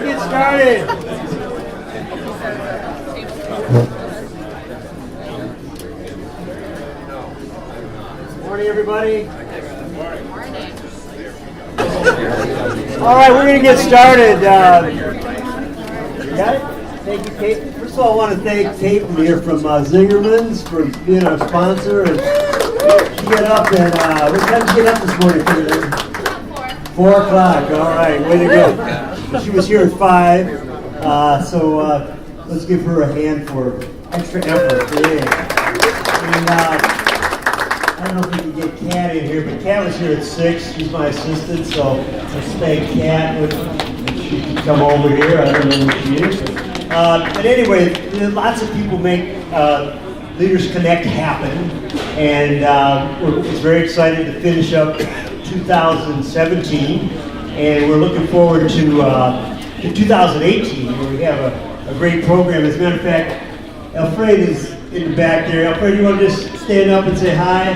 to get started. Morning, everybody. All right, we're going to get started. You got it? Thank you, Kate. First of all, I want to thank Kate here from Zingerman's for being our sponsor. And she got up at, what time did you get up this morning? 4 o'clock. All right, way to go. She was here at 5, so let's give her a hand for extra effort today. And I don't know if we can get Kat in here, but Kat was here at 6. She's my assistant, so let's thank Kat. If she can come over here. I don't know who she is. But anyway, lots of people make Leaders Connect happen, and we're very excited to finish up 2017, and we're looking forward to 2018, where we have a great program. As a matter of fact, Alfred is in the back there. Alfred, you want to just stand up and say hi?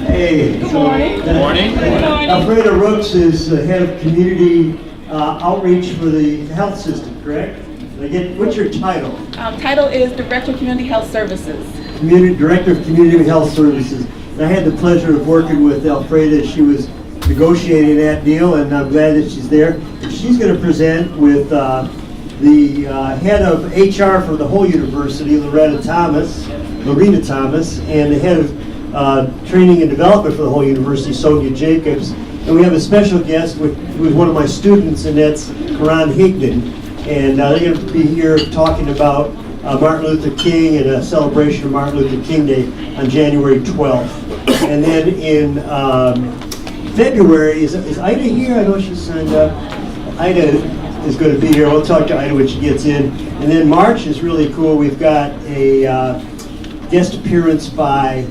Hey. Good morning. Good morning. Alfreda Rooks is the head of community outreach for the health system, correct? What's your title? Title is Director of Community Health Services. Director of Community Health Services. And I had the pleasure of working with Alfreda. She was negotiating that deal, and I'm glad that she's there. And she's going to present with the head of HR for the whole university, Lorena Thomas, and the head of training and development for the whole university, Sonia Jacobs. And we have a special guest who is one of my students, and that's Karan Higdon. And they're going to be here talking about Martin Luther King and a celebration of Martin Luther King Day on January 12th. And then in February, is Ida here? I know she signed up. Ida is going to be here. We'll talk to Ida when she gets in. And then March is really cool. We've got a guest appearance by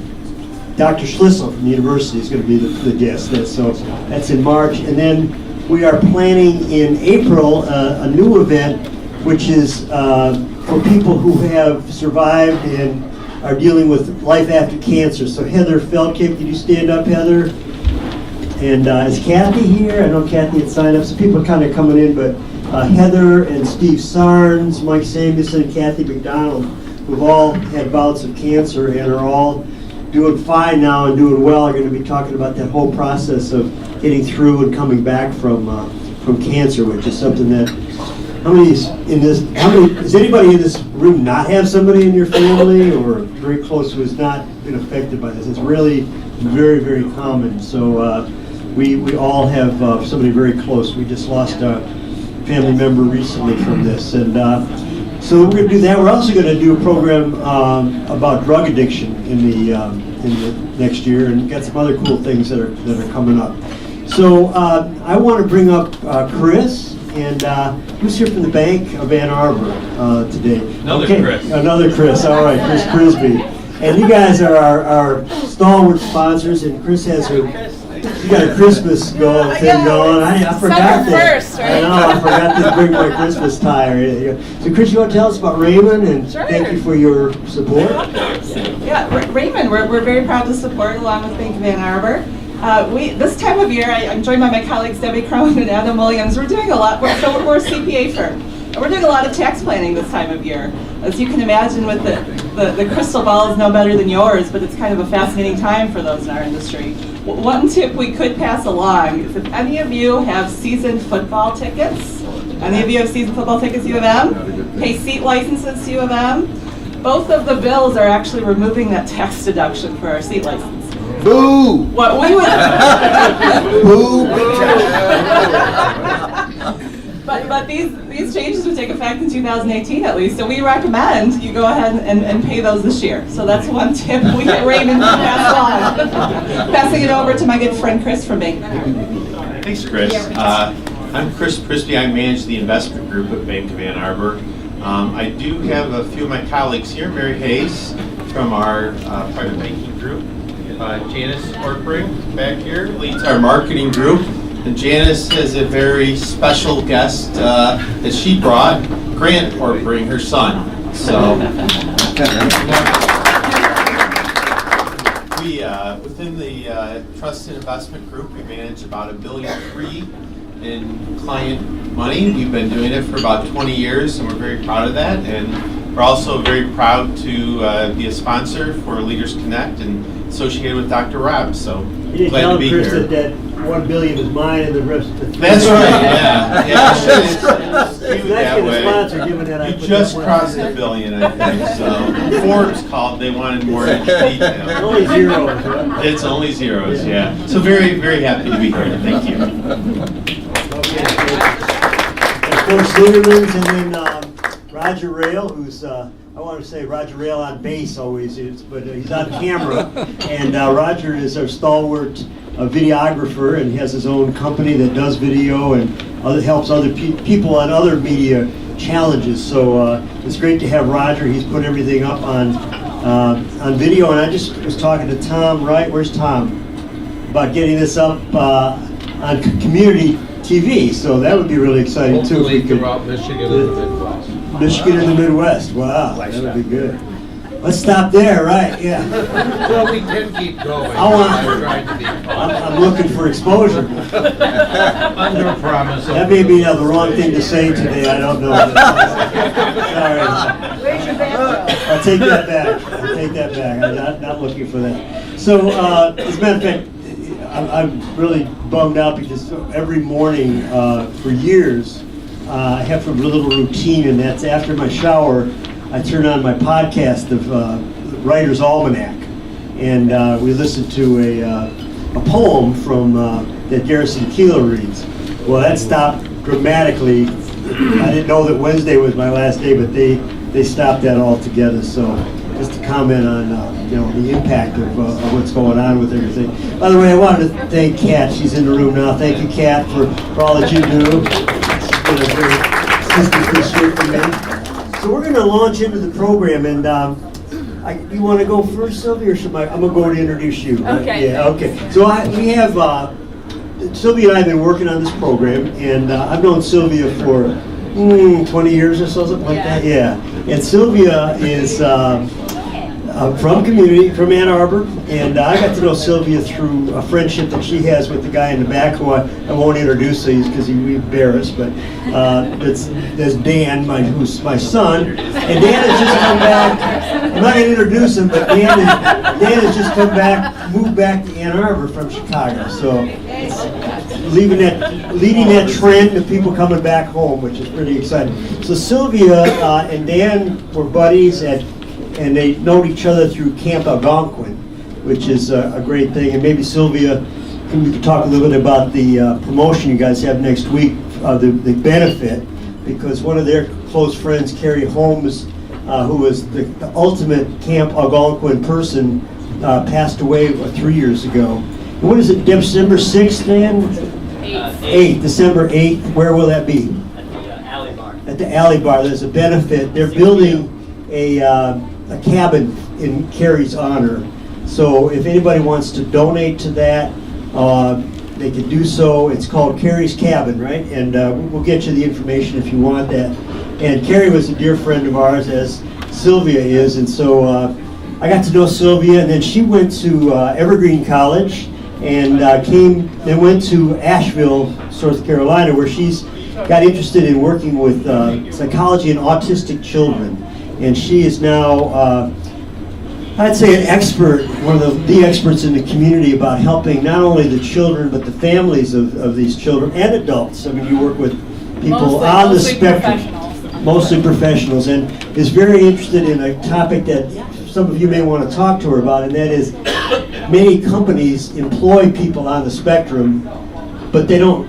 Dr. Schlissel from the university is going to be the guest. So that's in March. And then we are planning in April a new event, which is for people who have survived and are dealing with life after cancer. So Heather Feldkamp, can you stand up, Heather? And is Kathy here? I know Kathy had signed up, so people are kind of coming in, but Heather and Steve Sarnes, Mike Samuelson, and Kathy McDonald, who've all had bouts of cancer and are all doing fine now and doing well, are going to be talking about that whole process of getting through and coming back from cancer, which is something that, does anybody in this room not have somebody in your family or very close who has not been affected by this? It's really very, very common. So we all have somebody very close. We just lost a family member recently from this. And so we're going to do that. We're also going to do a program about drug addiction in the next year, and got some other cool things that are coming up. So I want to bring up Chris, and who's here from the Bank of Ann Arbor today? Another Chris. All right, Chris Prisby. And you guys are our stalwart sponsors, and Chris has you got a Christmas thing going. I forgot that. First, right? I know, I forgot to bring my Christmas tie. So Chris, you want to tell us about Raymond, and thank you for your support. Yeah, Raymond, we're very proud to support along with Bank of Ann Arbor. This time of year, I'm joined by my colleagues Debbie Crone and Adam Williams. We're doing a lot. We're a CPA firm. And we're doing a lot of tax planning this time of year. As you can imagine, with the crystal ball is no better than yours, but it's kind of a fascinating time for those in our industry. One tip we could pass along is if any of you have season football tickets, U of M, pay seat licenses to U of M, both of the bills are actually removing that tax deduction for our seat license. Boo! What we would Boo! But these changes would take effect in 2018 at least, so we recommend you go ahead and pay those this year. So that's one tip we get Raymond to pass on. Passing it over to my good friend Chris from Bank of Ann Arbor. Thanks, Chris. I'm Chris Prisby. I manage the investment group at Bank of Ann Arbor. I do have a few of my colleagues here. Mary Hayes from our private banking group. Janice Ortbring back here leads our marketing group. And Janice has a very special guest that she brought, Grant Ortbring, her son. So we, within the trust and investment group, we manage about $1.3 billion in client money. We've been doing it for about 20 years, and we're very proud of that. And we're also very proud to be a sponsor for Leaders Connect and associated with Dr. Rob. So You didn't glad tell to be Chris here. that 1 billion is mine and the rest is... That's right. Yeah. It's It's skewed nice that to get a way. sponsor, given that I You put just that crossed money the in. billion, I think. So Forbes called. They wanted more detail. Only zeros, right? It's only zeros, yeah. So very, very happy to be here. Thank you. Okay, and of course, Zimmerman's, and then Roger Rail, who's, I want to say Roger Rail on bass always is, but he's on camera. And Roger is our stalwart videographer, and he has his own company that does video and helps other people on other media challenges. So it's great to have Roger. He's put everything up on video, and I just was talking to Tom, right? Where's Tom? About getting this up on community TV. So that would be really exciting too. Hopefully If we could, throughout Michigan and the Midwest. Michigan and the Midwest. Wow, that would be good. Let's stop there, right? Yeah. Well, we can keep going. I want- I'm trying to be I'm looking for exposure. under promise. That may be the wrong thing to say today. I don't know. Sorry. I'll take that back. I'll take that back. I'm not looking for that. So, as a matter of fact, I'm really bummed out because every morning for years I have a little routine, and that's after my shower, I turn on my podcast of Writer's Almanac, and we listen to a poem from that Garrison Keillor reads. Well, that stopped dramatically. I didn't know that Wednesday was my last day, but they stopped that altogether. So just to comment on the impact of what's going on with everything. By the way, I wanted to thank Kat. She's in the room now. Thank you, Kat, for all that you do. It's been a very assistant for me. So we're going to launch into the program, and you want to go first, Sylvia, or should I? I'm going to go and introduce you. Okay. Yeah, okay. So we have, Sylvia and I have been working on this program, and I've known Sylvia for 20 years or so, something like that. Yeah. And Sylvia is from community, from Ann Arbor, and I got to know Sylvia through a friendship that she has with the guy in the back, who I won't introduce because he'd be embarrassed, but that's Dan, who's my son, and Dan has just come back. I'm not going to introduce him, but Dan has just come back, moved back to Ann Arbor from Chicago, so it's leading that trend of people coming back home, which is pretty exciting. So Sylvia and Dan were buddies and they know each other through Camp Algonquin, which is a great thing. And maybe Sylvia, we could talk a little bit about the promotion you guys have next week, the benefit, because one of their close friends, Carrie Holmes, who was the ultimate Camp Algonquin person, passed away 3 years ago. And what is it, December 6th, Dan? 8th, December 8th. Where will that be? At the Alley Bar. At the Alley Bar. There's a benefit. They're building a cabin in Carrie's honor. So if anybody wants to donate to that, they can do so. It's called Carrie's Cabin, right? And we'll get you the information if you want that. And Carrie was a dear friend of ours, as Sylvia is. And so I got to know Sylvia, and then she went to Evergreen College and then went to Asheville, North Carolina, where she's got interested in working with psychology and autistic children. And she is now, I'd say, an expert, one of the experts in the community about helping not only the children, but the families of these children and adults. I mean, you work with people on the spectrum. Mostly professionals, and is very interested in a topic that some of you may want to talk to her about, and that is many companies employ people on the spectrum, but they don't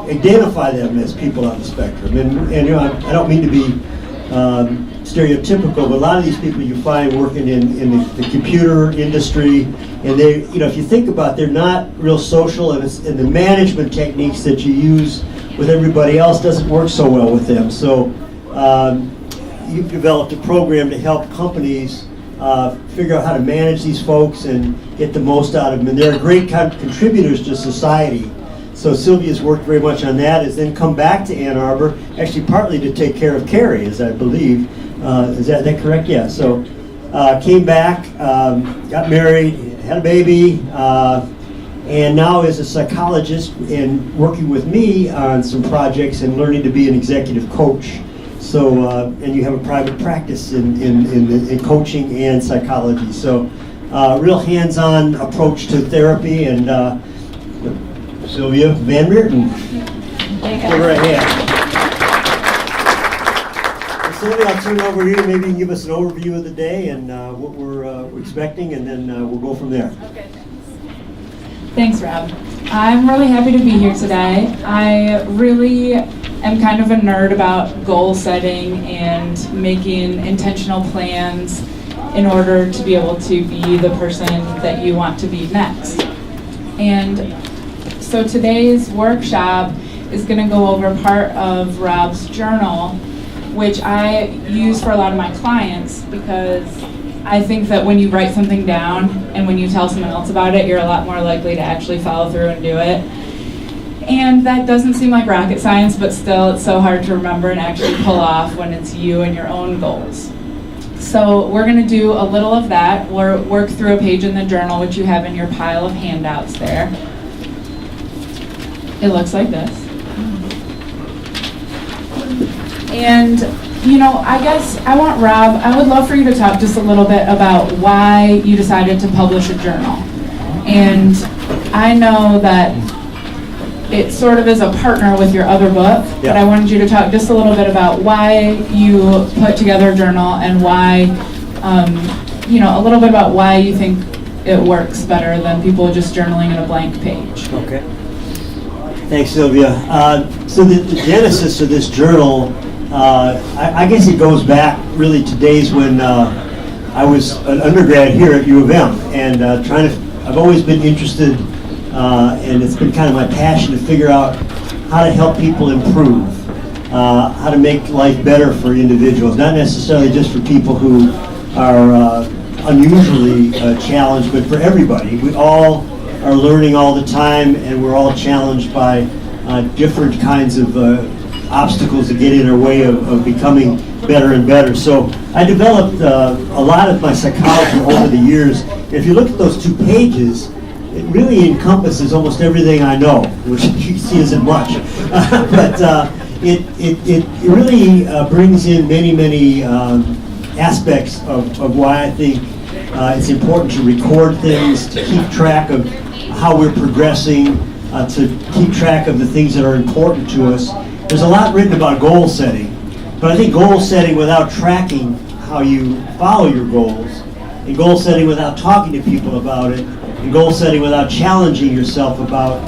identify them as people on the spectrum. And I don't mean to be stereotypical, but a lot of these people you find working in the computer industry, and they, if you think about it, they're not real social, and the management techniques that you use with everybody else doesn't work so well with them. So you've developed a program to help companies figure out how to manage these folks and get the most out of them, and they're great contributors to society. So Sylvia's worked very much on that, has then come back to Ann Arbor, actually partly to take care of Carrie, as I believe. Is that correct? Yeah. So came back, got married, had a baby, and now is a psychologist and working with me on some projects and learning to be an executive coach. So, and you have a private practice in coaching and psychology. So, real hands-on approach to therapy. And Sylvia van Meerten, give her a hand. Sylvia, I'll turn it over to you. Maybe you can give us an overview of the day and what we're expecting, and then we'll go from there. Okay, Thanks, Rob. I'm really happy to be here today. I really am kind of a nerd about goal setting and making intentional plans in order to be able to be the person that you want to be next. And so today's workshop is going to go over part of Rob's journal, which I use for a lot of my clients because I think that when you write something down and when you tell someone else about it, you're a lot more likely to actually follow through and do it. And that doesn't seem like rocket science, but still it's so hard to remember and actually pull off when it's you and your own goals. So we're going to do a little of that. We'll work through a page in the journal, which you have in your pile of handouts there. It looks like this. And, you know, I guess I would love for you to talk just a little bit about why you decided to publish a journal. And I know that it sort of is a partner with your other book, but I wanted you to talk just a little bit about why you put together a journal and why, you know, a little bit about why you think it works better than people just journaling in a blank page. Okay. Thanks, Sylvia. So the genesis of this journal, I guess it goes back really to days when I was an undergrad here at U of M, and I've always been interested, and it's been kind of my passion to figure out how to help people improve, how to make life better for individuals, not necessarily just for people who are unusually challenged, but for everybody. We all are learning all the time, and we're all challenged by different kinds of obstacles that get in our way of becoming better and better. So I developed a lot of my psychology over the years. If you look at those 2 pages, it really encompasses almost everything I know, which you see isn't much. But it really brings in many aspects of why I think it's important to record things, to keep track of how we're progressing, to keep track of the things that are important to us. There's a lot written about goal setting, but I think goal setting without tracking how you follow your goals, and goal setting without talking to people about it, and goal setting without challenging yourself about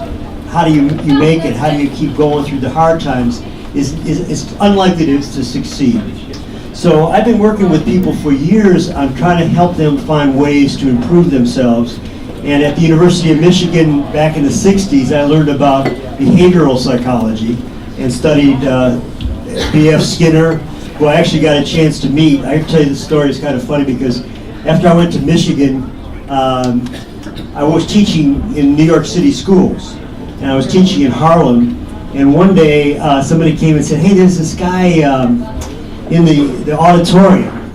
how do you make it, how do you keep going through the hard times, is unlikely to succeed. So I've been working with people for years on trying to help them find ways to improve themselves. And at the University of Michigan back in the 60s, I learned about behavioral psychology and studied B.F. Skinner, who I actually got a chance to meet. I can tell you the story is kind of funny because after I went to Michigan, I was teaching in New York City schools, and I was teaching in Harlem. And one day, somebody came and said, "Hey, there's this guy in the auditorium,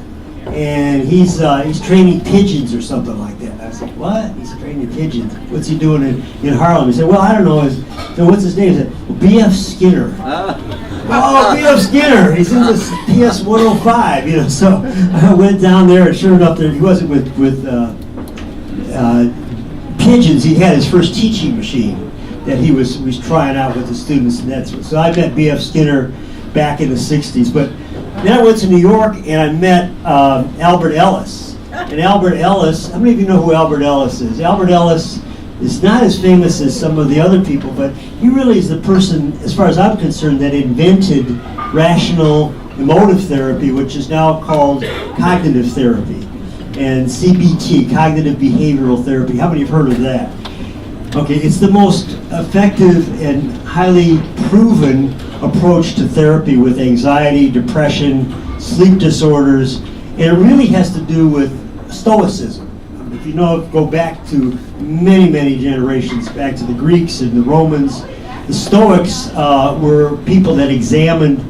and he's training pigeons or something like that." And I said, "What? He's training pigeons? What's he doing in Harlem?" He said, "Well, I don't know. So what's his name?" I said, "Well, B.F. Skinner." Oh, B.F. Skinner. He's in this PS 105, you know. So I went down there, and sure enough, he wasn't with pigeons. He had his first teaching machine that he was trying out with the students, and that's what. So I met B.F. Skinner back in the 60s, but then I went to New York and I met Albert Ellis. And Albert Ellis, how many of you know who Albert Ellis is? Albert Ellis is not as famous as some of the other people, but he really is the person, as far as I'm concerned, that invented rational emotive therapy, which is now called cognitive therapy, and CBT, cognitive behavioral therapy. How many have heard of that? Okay, it's the most effective and highly proven approach to therapy with anxiety, depression, sleep disorders, and it really has to do with stoicism. If you know, go back to many generations, back to the Greeks and the Romans, the Stoics were people that examined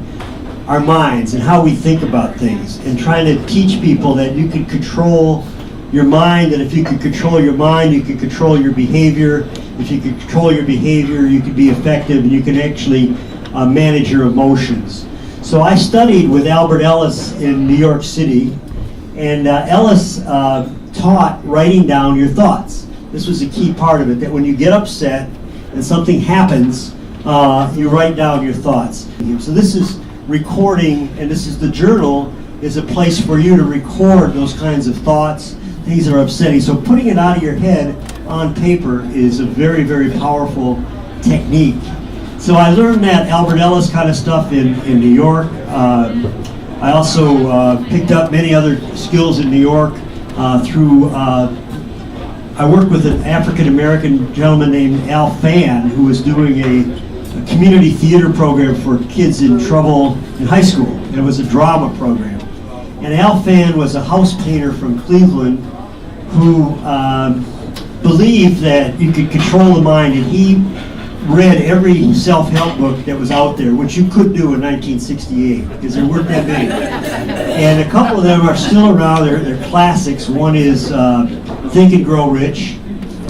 our minds and how we think about things, and trying to teach people that you can control your mind, and if you can control your mind, you can control your behavior, if you could control your behavior, you could be effective, and you can actually manage your emotions. So I studied with Albert Ellis in New York City, and Ellis taught writing down your thoughts. This was a key part of it, that when you get upset and something happens, you write down your thoughts. So this is recording, and this is the journal, is a place for you to record those kinds of thoughts, things that are upsetting. So putting it out of your head on paper is a very, very powerful technique. So I learned that Albert Ellis kind of stuff in New York. I also picked up many other skills in New York through, I worked with an African-American gentleman named Al Fan, who was doing a community theater program for kids in trouble in high school. And it was a drama program. And Al Fan was a house painter from Cleveland who believed that you could control the mind, and he read every self-help book that was out there, which you could do in 1968, because there weren't that many. And a couple of them are still around. They're classics. One is Think and Grow Rich,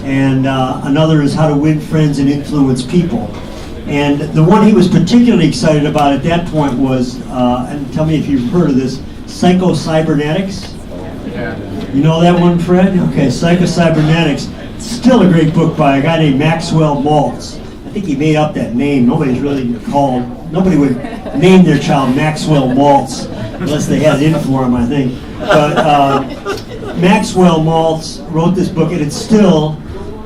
and another is How to Win Friends and Influence People. And the one he was particularly excited about at that point was, and tell me if you've heard of this, Psycho-Cybernetics. You know that one, Fred? Okay, Psycho-Cybernetics. Still a great book by a guy named Maxwell Maltz. I think he made up that name. Nobody would name their child Maxwell Maltz unless they had it in for him, I think. But Maxwell Maltz wrote this book, and it's still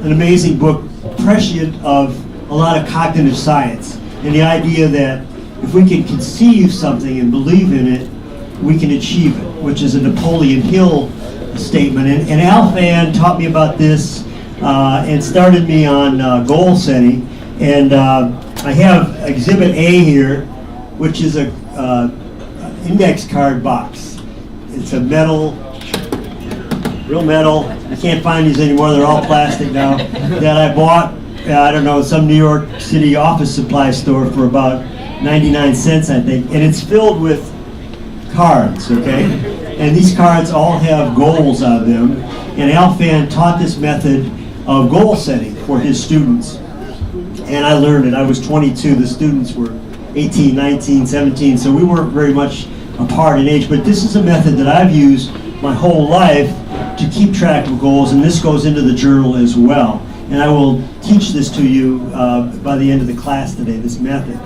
an amazing book, prescient of a lot of cognitive science, and the idea that if we can conceive something and believe in it, we can achieve it, which is a Napoleon Hill statement. And Al Fan taught me about this and started me on goal setting. And I have Exhibit A here, which is a index card box. It's a metal, real metal. You can't find these anymore. They're all plastic now. That I bought, I don't know, some New York City office supply store for about 99 cents, I think. And it's filled with cards, okay? And these cards all have goals on them. And Al Fan taught this method of goal setting for his students. And I learned it. I was 22. The students were 18, 19, 17. So we weren't very much apart in age. But this is a method that I've used my whole life to keep track of goals. And this goes into the journal as well. And I will teach this to you by the end of the class today, this method.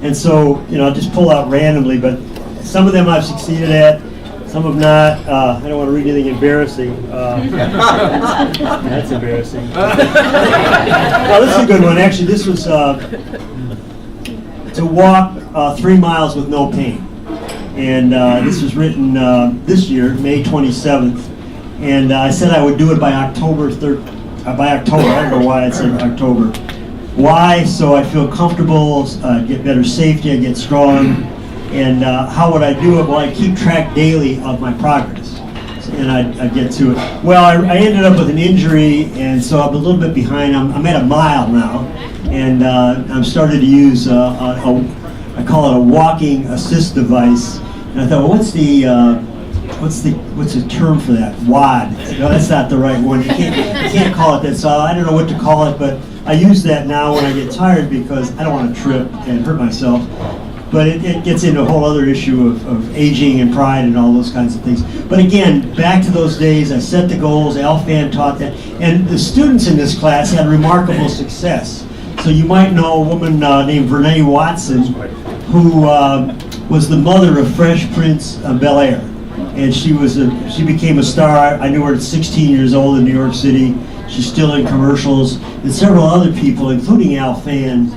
And so, I'll just pull out randomly, but some of them I've succeeded at, some have not. I don't want to read anything embarrassing. That's embarrassing. Well, this is a good one. Actually, this was to walk 3 miles with no pain. And this was written this year, May 27th. And I said I would do it by October 3rd. By October, I don't know why it said October. Why? So I feel comfortable, get better safety, I get strong. And how would I do it? Well, I keep track daily of my progress, and I get to it. Well, I ended up with an injury, and so I'm a little bit behind. I'm at a mile now, and I'm starting to use I call it a walking assist device. And I thought, well, what's the term for that? WOD. No, that's not the right one. You can't call it that. So I don't know what to call it, but I use that now when I get tired because I don't want to trip and hurt myself. But it gets into a whole other issue of aging and pride and all those kinds of things. But again, back to those days, I set the goals, Al Fan taught that, and the students in this class had remarkable success. So you might know a woman named Vernee Watson, who was the mother of Fresh Prince of Bel-Air. And she became a star. I knew her at 16 years old in New York City. She's still in commercials. And several other people, including Al Fan,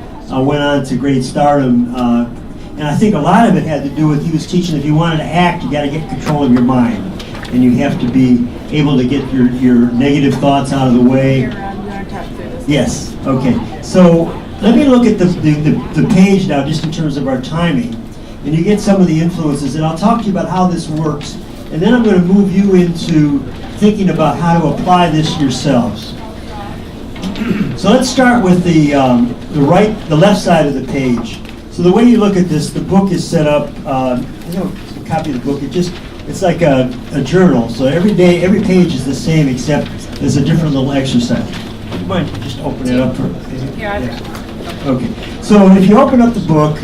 went on to great stardom. And I think a lot of it had to do with, he was teaching if you wanted to act, you got to get control of your mind. And you have to be able to get your negative thoughts out of the way. Yes, okay. So let me look at the page now, just in terms of our timing. And you get some of the influences, and I'll talk to you about how this works. And then I'm going to move you into thinking about how to apply this yourselves. So let's start with the left side of the page. So the way you look at this, the book is set up, I have a copy of the book, it's like a journal. So every day, every page is the same except there's a different little exercise. you mind just open it up for? Here, I've got Okay, so if you open up the book,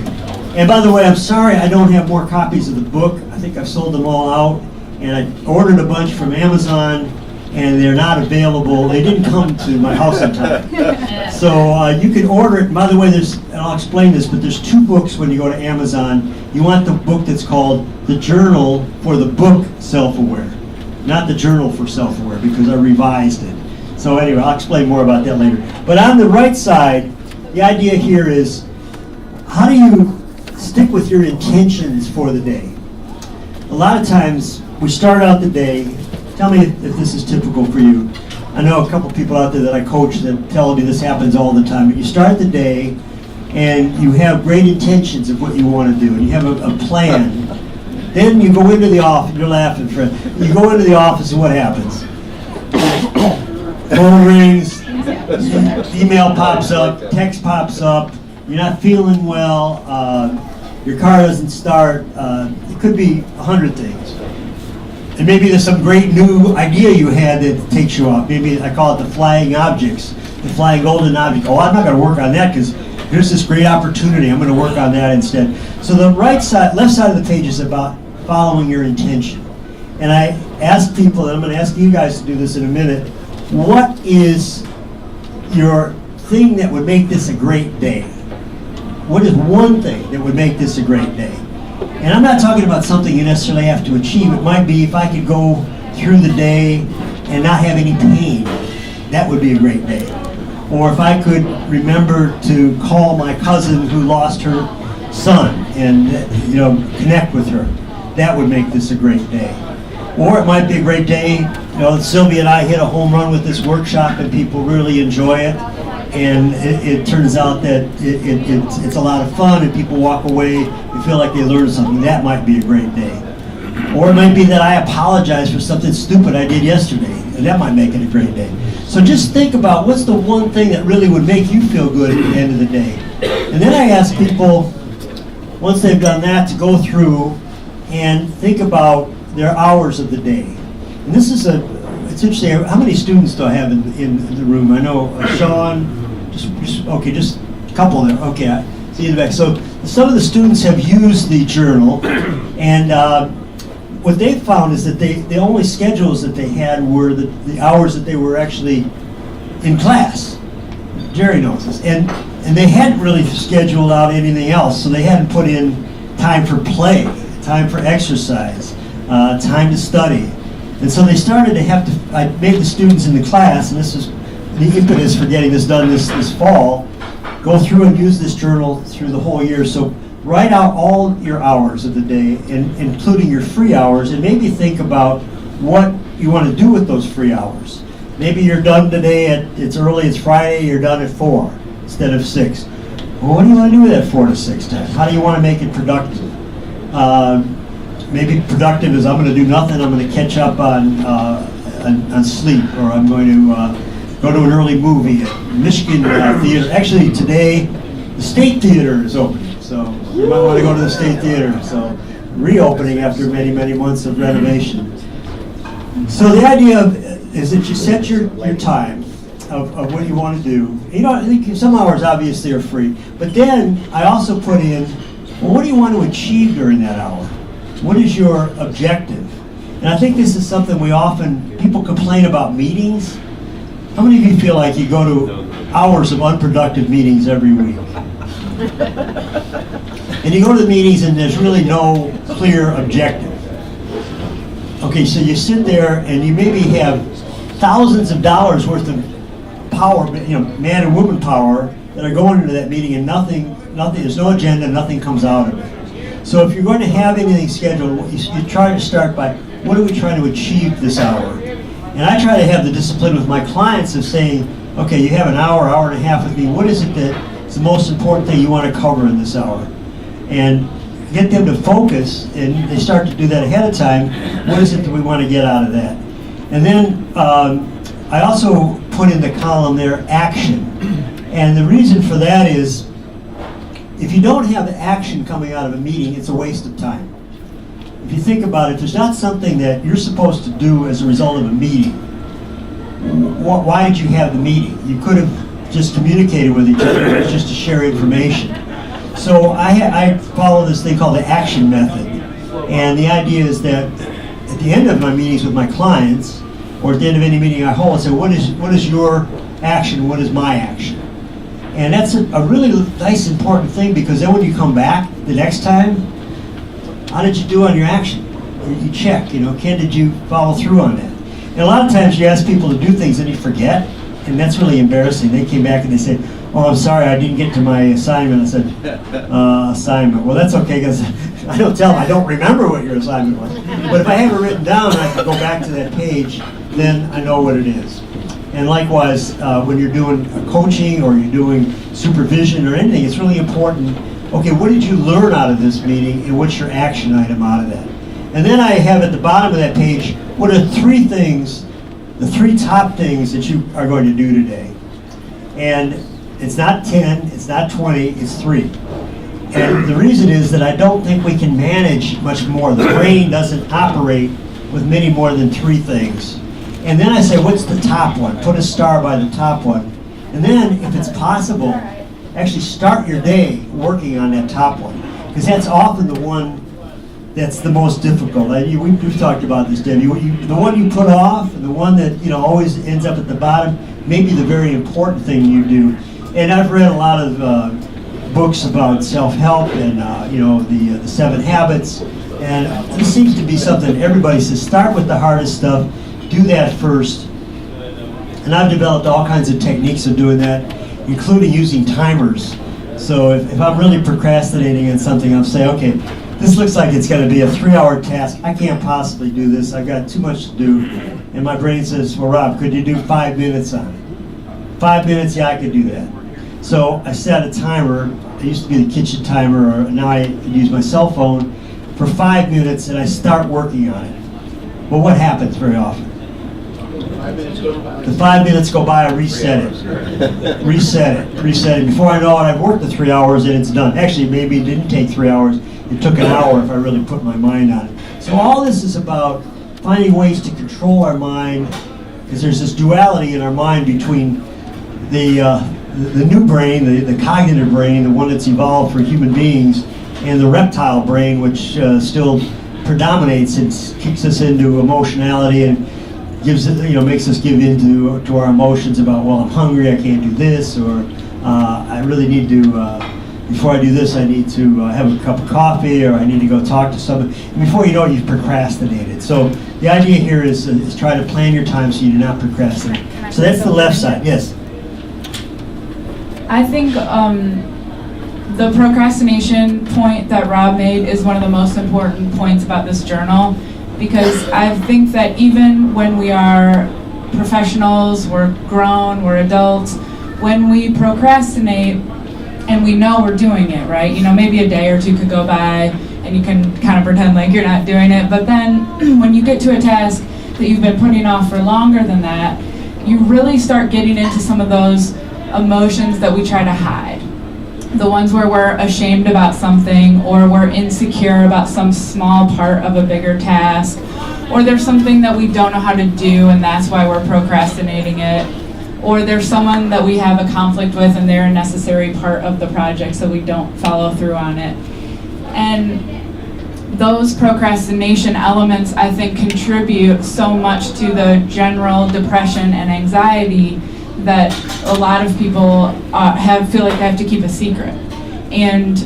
and by the way, I'm sorry I don't have more copies of the book. I think I've sold them all out, and I ordered a bunch from Amazon, and they're not available. They didn't come to my house in time. So you can order it. And by the way, and I'll explain this, but there's 2 books when you go to Amazon. You want the book that's called The Journal for the Book Self-Aware, not the Journal for Self-Aware, because I revised it. So anyway, I'll explain more about that later. But on the right side, the idea here is, how do you stick with your intentions for the day? A lot of times, we start out the day. Tell me if this is typical for you. I know a couple people out there that I coach that tell me this happens all the time. But you start the day, and you have great intentions of what you want to do, and you have a plan. Then you go into the office. You're laughing, Fred. You go into the office, and what happens? Phone rings, email pops up, text pops up. You're not feeling well. Your car doesn't start. It could be 100 things. And maybe there's some great new idea you had that takes you off. Maybe I call it the flying objects, the flying golden object. Oh, I'm not going to work on that because here's this great opportunity. I'm going to work on that instead. So the left side of the page is about following your intention. And I ask people, and I'm going to ask you guys to do this in a minute, what is your thing that would make this a great day? What is one thing that would make this a great day? And I'm not talking about something you necessarily have to achieve. It might be if I could go through the day and not have any pain, that would be a great day. Or if I could remember to call my cousin who lost her son and connect with her, that would make this a great day. Or it might be a great day, Sylvia and I hit a home run with this workshop and people really enjoy it. And it turns out that it's a lot of fun and people walk away and feel like they learned something. That might be a great day. Or it might be that I apologize for something stupid I did yesterday, and that might make it a great day. So just think about what's the one thing that really would make you feel good at the end of the day. And then I ask people, once they've done that, to go through and think about their hours of the day. And this is it's interesting. How many students do I have in the room? I know Sean, just a couple there. Okay, I see you in the back. So some of the students have used the journal, and what they found is that the only schedules that they had were the hours that they were actually in class. Jerry knows this, and they hadn't really scheduled out anything else. So they hadn't put in time for play, time for exercise, time to study. And so they started to have to, I made the students in the class, and this is the impetus for getting this done this fall, go through and use this journal through the whole year. So write out all your hours of the day, including your free hours, and maybe think about what you want to do with those free hours. Maybe you're done today it's early, it's Friday, you're done at 4 instead of 6. Well, what do you want to do with that 4 to 6 time? How do you want to make it productive? Maybe productive is I'm going to do nothing. I'm going to catch up on sleep, or I'm going to go to an early movie at Michigan Theater. Actually, today the State Theater is opening, so you might want to go to the State Theater. So reopening after many, many months of renovation. So the idea is that you set your time of what you want to do. I think some hours obviously are free, but then I also put in, well, what do you want to achieve during that hour? What is your objective? And I think this is something people complain about meetings. How many of you feel like you go to hours of unproductive meetings every week? And you go to the meetings and there's really no clear objective. Okay, so you sit there and you maybe have thousands of dollars worth of power, man and woman power, that are going into that meeting and nothing, there's no agenda, nothing comes out of it. So if you're going to have anything scheduled, you try to start by, what are we trying to achieve this hour? And I try to have the discipline with my clients of saying, okay, you have an hour and a half with me. What is it that's the most important thing you want to cover in this hour? And get them to focus, and they start to do that ahead of time. What is it that we want to get out of that? And then I also put in the column there, action. And the reason for that is, if you don't have action coming out of a meeting, it's a waste of time. If you think about it, there's not something that you're supposed to do as a result of a meeting why did you have the meeting? You could have just communicated with each other, it was just to share information. So I follow this thing called the action method. And the idea is that at the end of my meetings with my clients, or at the end of any meeting I hold, I say, what is your action, what is my action? And that's a really nice, important thing, because then when you come back the next time, how did you do on your action? You check, Ken, did you follow through on that? And a lot of times you ask people to do things and you forget, and that's really embarrassing. They came back and they said, oh, I'm sorry, I didn't get to my assignment. I said, assignment. Well, that's okay, because I don't tell them I don't remember what your assignment was. But if I have it written down and I can go back to that page, then I know what it is. And likewise, when you're doing coaching or you're doing supervision or anything, it's really important, okay, what did you learn out of this meeting and what's your action item out of that? And then I have at the bottom of that page, what are three things, the three top things that you are going to do today? And it's not 10, it's not 20, it's 3. And the reason is that I don't think we can manage much more. The brain doesn't operate with many more than 3 things. And then I say, what's the top one? Put a star by the top one. And then, if it's possible, actually start your day working on that top one. Because that's often the one that's the most difficult. We've talked about this, Debbie. The one you put off, and the one that always ends up at the bottom, may be the very important thing you do. And I've read a lot of books about self-help and the 7 habits. And this seems to be something everybody says, start with the hardest stuff, do that first. And I've developed all kinds of techniques of doing that, including using timers. So if I'm really procrastinating on something, I'll say, okay, this looks like it's going to be a 3-hour task. I can't possibly do this. I've got too much to do. And my brain says, well, Rob, could you do 5 minutes on it? 5 minutes, yeah, I could do that. So I set a timer. It used to be the kitchen timer, or now I use my cell phone for 5 minutes, and I start working on it. But what happens very often? The 5 minutes go by, I reset it. Reset it. Before I know it, I've worked the 3 hours and it's done. Actually, maybe it didn't take 3 hours. It took an hour if I really put my mind on it. So all this is about finding ways to control our mind, because there's this duality in our mind between the new brain, the cognitive brain, the one that's evolved for human beings, and the reptile brain, which still predominates and kicks us into emotionality and gives it, makes us give in to our emotions about, well, I'm hungry, I can't do this, or I really need to, before I do this, I need to have a cup of coffee, or I need to go talk to somebody. And before you know it, you've procrastinated. So the idea here is try to plan your time so you do not procrastinate. So that's the left side. Yes? I think the procrastination point that Rob made is one of the most important points about this journal, because I think that even when we are professionals, we're grown, we're adults, when we procrastinate and we know we're doing it, right? Maybe a day or two could go by and you can kind of pretend like you're not doing it, but then when you get to a task that you've been putting off for longer than that, you really start getting into some of those emotions that we try to hide. The ones where we're ashamed about something, or we're insecure about some small part of a bigger task, or there's something that we don't know how to do and that's why we're procrastinating it, or there's someone that we have a conflict with and they're a necessary part of the project so we don't follow through on it. And those procrastination elements, I think, contribute so much to the general depression and anxiety that a lot of people feel like they have to keep a secret. And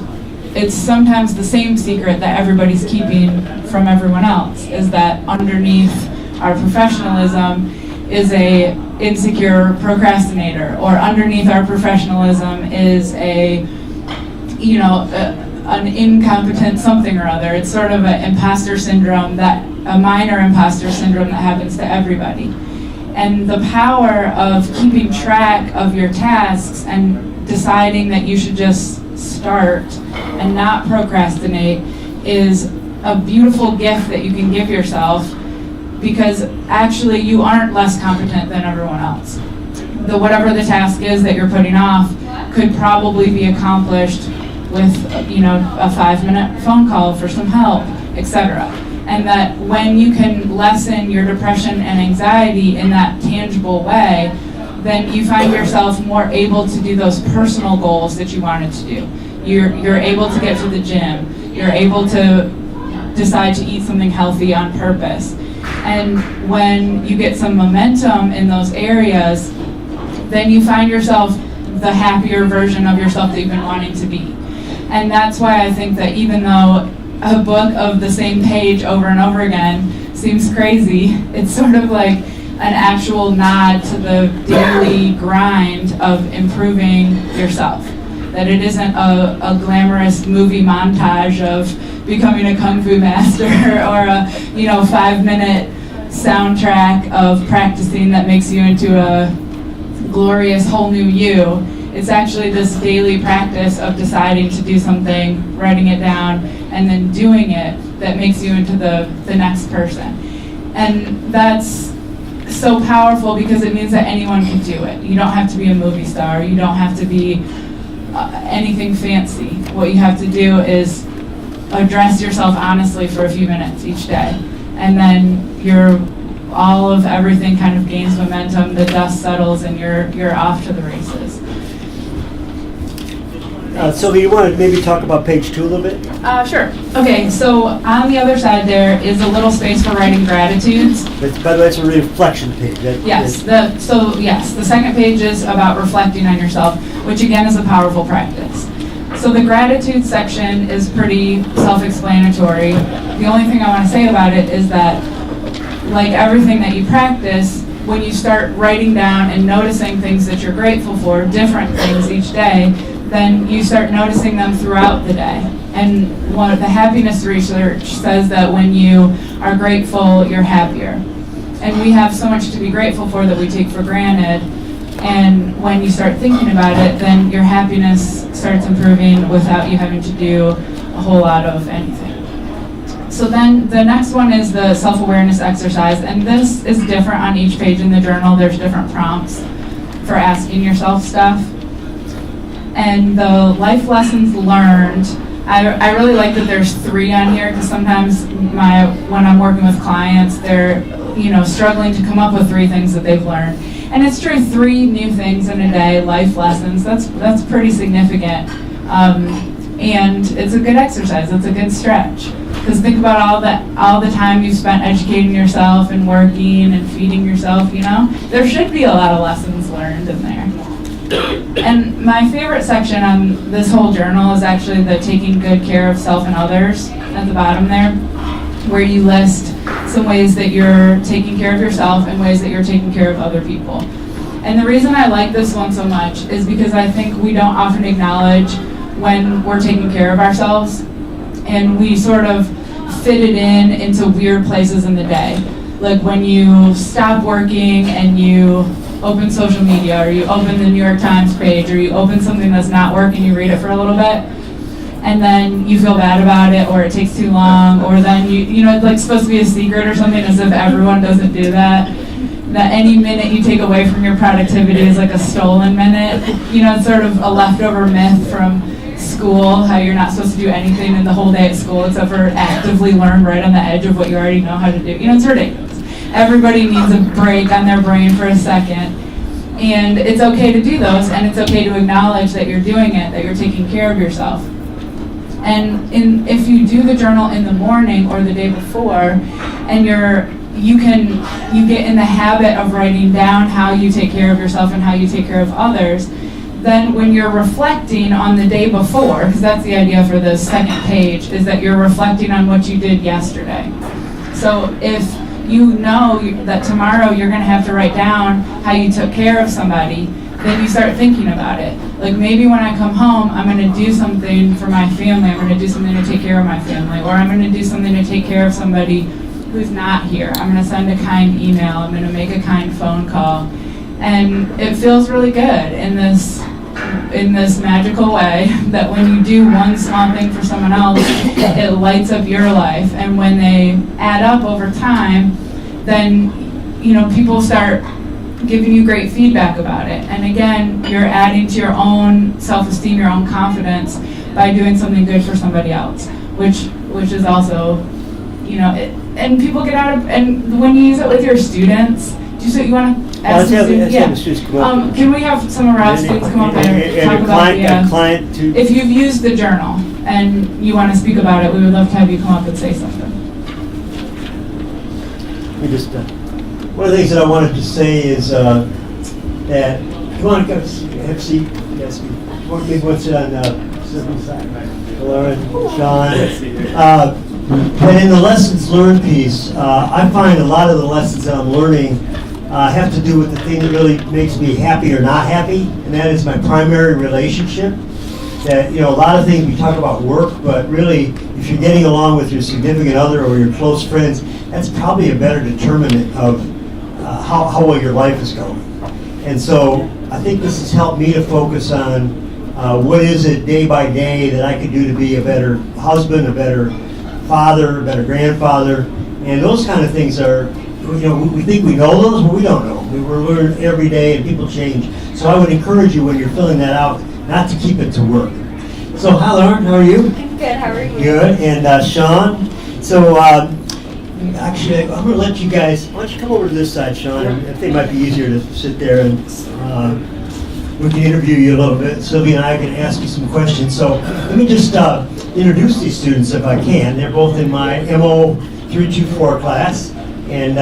it's sometimes the same secret that everybody's keeping from everyone else, is that underneath our professionalism is a insecure procrastinator, or underneath our professionalism is an incompetent something or other. It's sort of an imposter syndrome, a minor imposter syndrome that happens to everybody. And the power of keeping track of your tasks and deciding that you should just start and not procrastinate is a beautiful gift that you can give yourself, because actually you aren't less competent than everyone else. Whatever the task is that you're putting off could probably be accomplished with a 5-minute phone call for some help, etc. And that when you can lessen your depression and anxiety in that tangible way, then you find yourself more able to do those personal goals that you wanted to do. You're able to get to the gym. You're able to decide to eat something healthy on purpose. And when you get some momentum in those areas, then you find yourself the happier version of yourself that you've been wanting to be. And that's why I think that even though a book of the same page over and over again seems crazy, it's sort of like an actual nod to the daily grind of improving yourself. That it isn't a glamorous movie montage of becoming a kung fu master or a 5-minute soundtrack of practicing that makes you into a glorious whole new you. It's actually this daily practice of deciding to do something, writing it down, and then doing it that makes you into the next person. And that's so powerful because it means that anyone can do it. You don't have to be a movie star. You don't have to be anything fancy. What you have to do is address yourself honestly for a few minutes each day. And then all of everything kind of gains momentum, the dust settles, and you're off to the races. Sylvia, you want to maybe talk about page 2 a little bit? Sure. Okay, so on the other side there is a little space for writing gratitudes. But, by the way, it's a reflection page. Yes, the second page is about reflecting on yourself, which again is a powerful practice. So the gratitude section is pretty self-explanatory. The only thing I want to say about it is that, like everything that you practice, when you start writing down and noticing things that you're grateful for, different things each day, then you start noticing them throughout the day. And one of the happiness research says that when you are grateful, you're happier. And we have so much to be grateful for that we take for granted. And when you start thinking about it, then your happiness starts improving without you having to do a whole lot of anything. So then the next one is the self-awareness exercise. And this is different on each page in the journal. There's different prompts for asking yourself stuff. And the life lessons learned, I really like that there's 3 on here, because sometimes when I'm working with clients, they're struggling to come up with 3 things that they've learned. And it's true, 3 new things in a day, life lessons, that's pretty significant. And it's a good exercise, it's a good stretch. Because think about all the time you've spent educating yourself and working and feeding yourself, there should be a lot of lessons learned in there. And my favorite section on this whole journal is actually the taking good care of self and others at the bottom there, where you list some ways that you're taking care of yourself and ways that you're taking care of other people. And the reason I like this one so much is because I think we don't often acknowledge when we're taking care of ourselves, and we sort of fit it into weird places in the day. Like when you stop working and you open social media, or you open the New York Times page, or you open something that's not working, you read it for a little bit, and then you feel bad about it, or it takes too long, or then it's like supposed to be a secret or something, as if everyone doesn't do that. That any minute you take away from your productivity is like a stolen minute. It's sort of a leftover myth from school, how you're not supposed to do anything in the whole day at school except for actively learn right on the edge of what you already know how to do. It's ridiculous. Everybody needs a break on their brain for a second. And it's okay to do those, and it's okay to acknowledge that you're doing it, that you're taking care of yourself. And if you do the journal in the morning or the day before, and you get in the habit of writing down how you take care of yourself and how you take care of others, then when you're reflecting on the day before, because that's the idea for the second page, is that you're reflecting on what you did yesterday. So if you know that tomorrow you're going to have to write down how you took care of somebody, then you start thinking about it. Like maybe when I come home, I'm going to do something for my family, I'm going to do something to take care of my family, or I'm going to do something to take care of somebody who's not here. I'm going to send a kind email, I'm going to make a kind phone call. And it feels really good in this magical way that when you do one small thing for someone else, it lights up your life. And when they add up over time, then people start giving you great feedback about it. And again, you're adding to your own self-esteem, your own confidence by doing something good for somebody else, which is also and people get out of, and when you use it with your students, you want to ask the students? Let's have the students come up. Can we have some of Rob's students come up and talk a about client too. if you've used the journal and you want to speak about it, we would love to have you come up and say something. We just, one of the things that I wanted to say is that, come on, have a seat. Yes, maybe want to sit on Sylvia's side, Lauren, Sean. And in the lessons learned piece, I find a lot of the lessons that I'm learning have to do with the thing that really makes me happy or not happy, and that is my primary relationship. That, a lot of things we talk about work, but really, if you're getting along with your significant other or your close friends, that's probably a better determinant of how well your life is going. And so I think this has helped me to focus on what is it day by day that I could do to be a better husband, a better father, a better grandfather, and those kind of things are, we think we know those, but we don't know. We're learning every day, and people change. So I would encourage you when you're filling that out, not to keep it to work. So, hi, Lauren, how are you? I'm good, how are you? Good, and Sean. So, actually, I'm going to let you guys, why don't you come over to this side, Sean? I think it might be easier to sit there and we can interview you a little bit. Sylvia and I can ask you some questions. So, let me just introduce these students if I can. They're both in my MO 324 class, and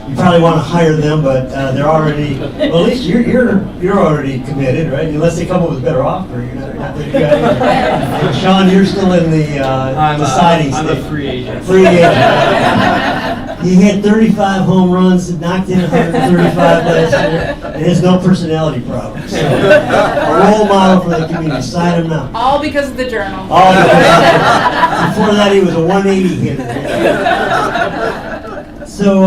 you probably want to hire them, but they're already, well, at least you're already committed, right? Unless they come up with a better offer, you're not there yet. Sean, you're still in the deciding stage. I'm a free agent. Free agent. He had 35 home runs, knocked in 135 last year, and has no personality problems. So, a role model for the community. Sign him now. All because of the journal. All before that, he was a 180 hitter. So,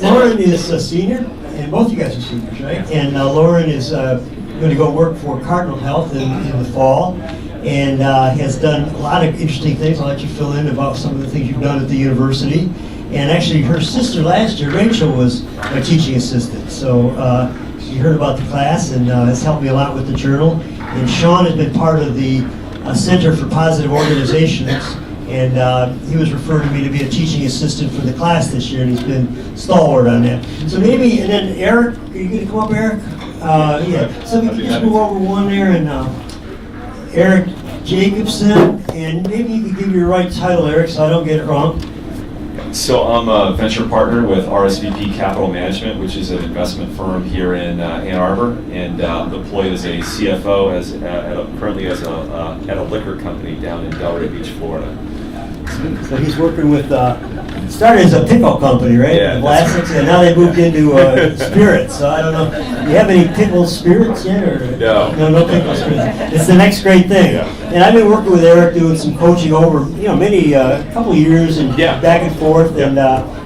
Lauren is a senior, and both you guys are seniors, right? And Lauren is going to go work for Cardinal Health in the fall, and has done a lot of interesting things. I'll let you fill in about some of the things you've done at the university. And actually, her sister last year, Rachel, was a teaching assistant. So she heard about the class and has helped me a lot with the journal. And Sean has been part of the Center for Positive Organizations. And he was referred to me to be a teaching assistant for the class this year, and he's been stalwart on that. So maybe, and then Eric, are you going to come up, Eric? Yeah. So we can just move over one there, and Eric Jacobson, and maybe you could give your right title, Eric, so I don't get it wrong. So I'm a venture partner with RSVP Capital Management, which is an investment firm here in Ann Arbor, and deployed as a CFO currently at a liquor company down in Delray Beach, Florida. So he's working with, started as a pickle company, right? Yeah, The Vlasics, and now they moved into spirits. So I don't know. Do you have any pickle spirits yet? Or? No pickle spirits. It's the next great thing. Yeah. And I've been working with Eric doing some coaching over, a couple of years and back and forth. And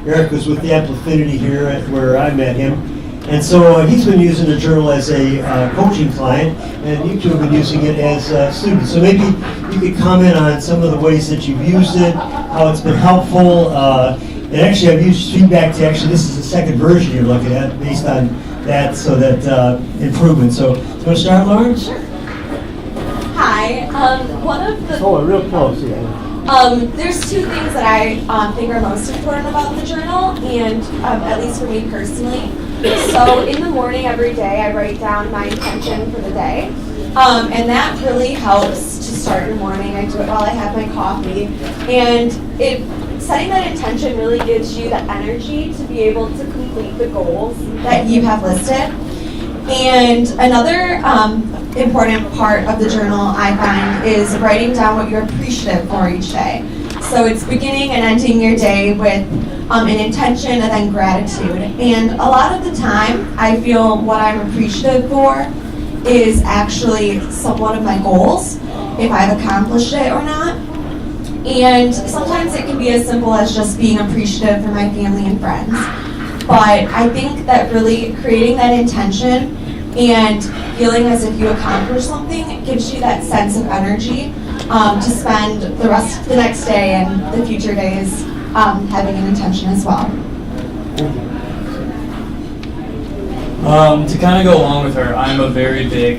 Eric was with the Amplifinity here where I met him. And so he's been using the journal as a coaching client, and you two have been using it as students. So maybe you could comment on some of the ways that you've used it, how it's been helpful. And actually, I've used feedback to this is the second version you're looking at based on that, so that improvement. So, you want to start, Lauren? Sure. Hi. One of the Oh, real close, yeah. there's two things that I think are most important about the journal, and at least for me personally. So in the morning every day, I write down my intention for the day, and that really helps to start your morning. I do it while I have my coffee, and setting that intention really gives you the energy to be able to complete the goals that you have listed. And another important part of the journal I find is writing down what you're appreciative for each day. So it's beginning and ending your day with an intention and then gratitude. And a lot of the time, I feel what I'm appreciative for is actually somewhat of my goals, if I've accomplished it or not. And sometimes it can be as simple as just being appreciative for my family and friends. But I think that really creating that intention and feeling as if you accomplished something gives you that sense of energy to spend the rest of the next day and the future days having an intention as well. To kind of go along with her, I'm a very big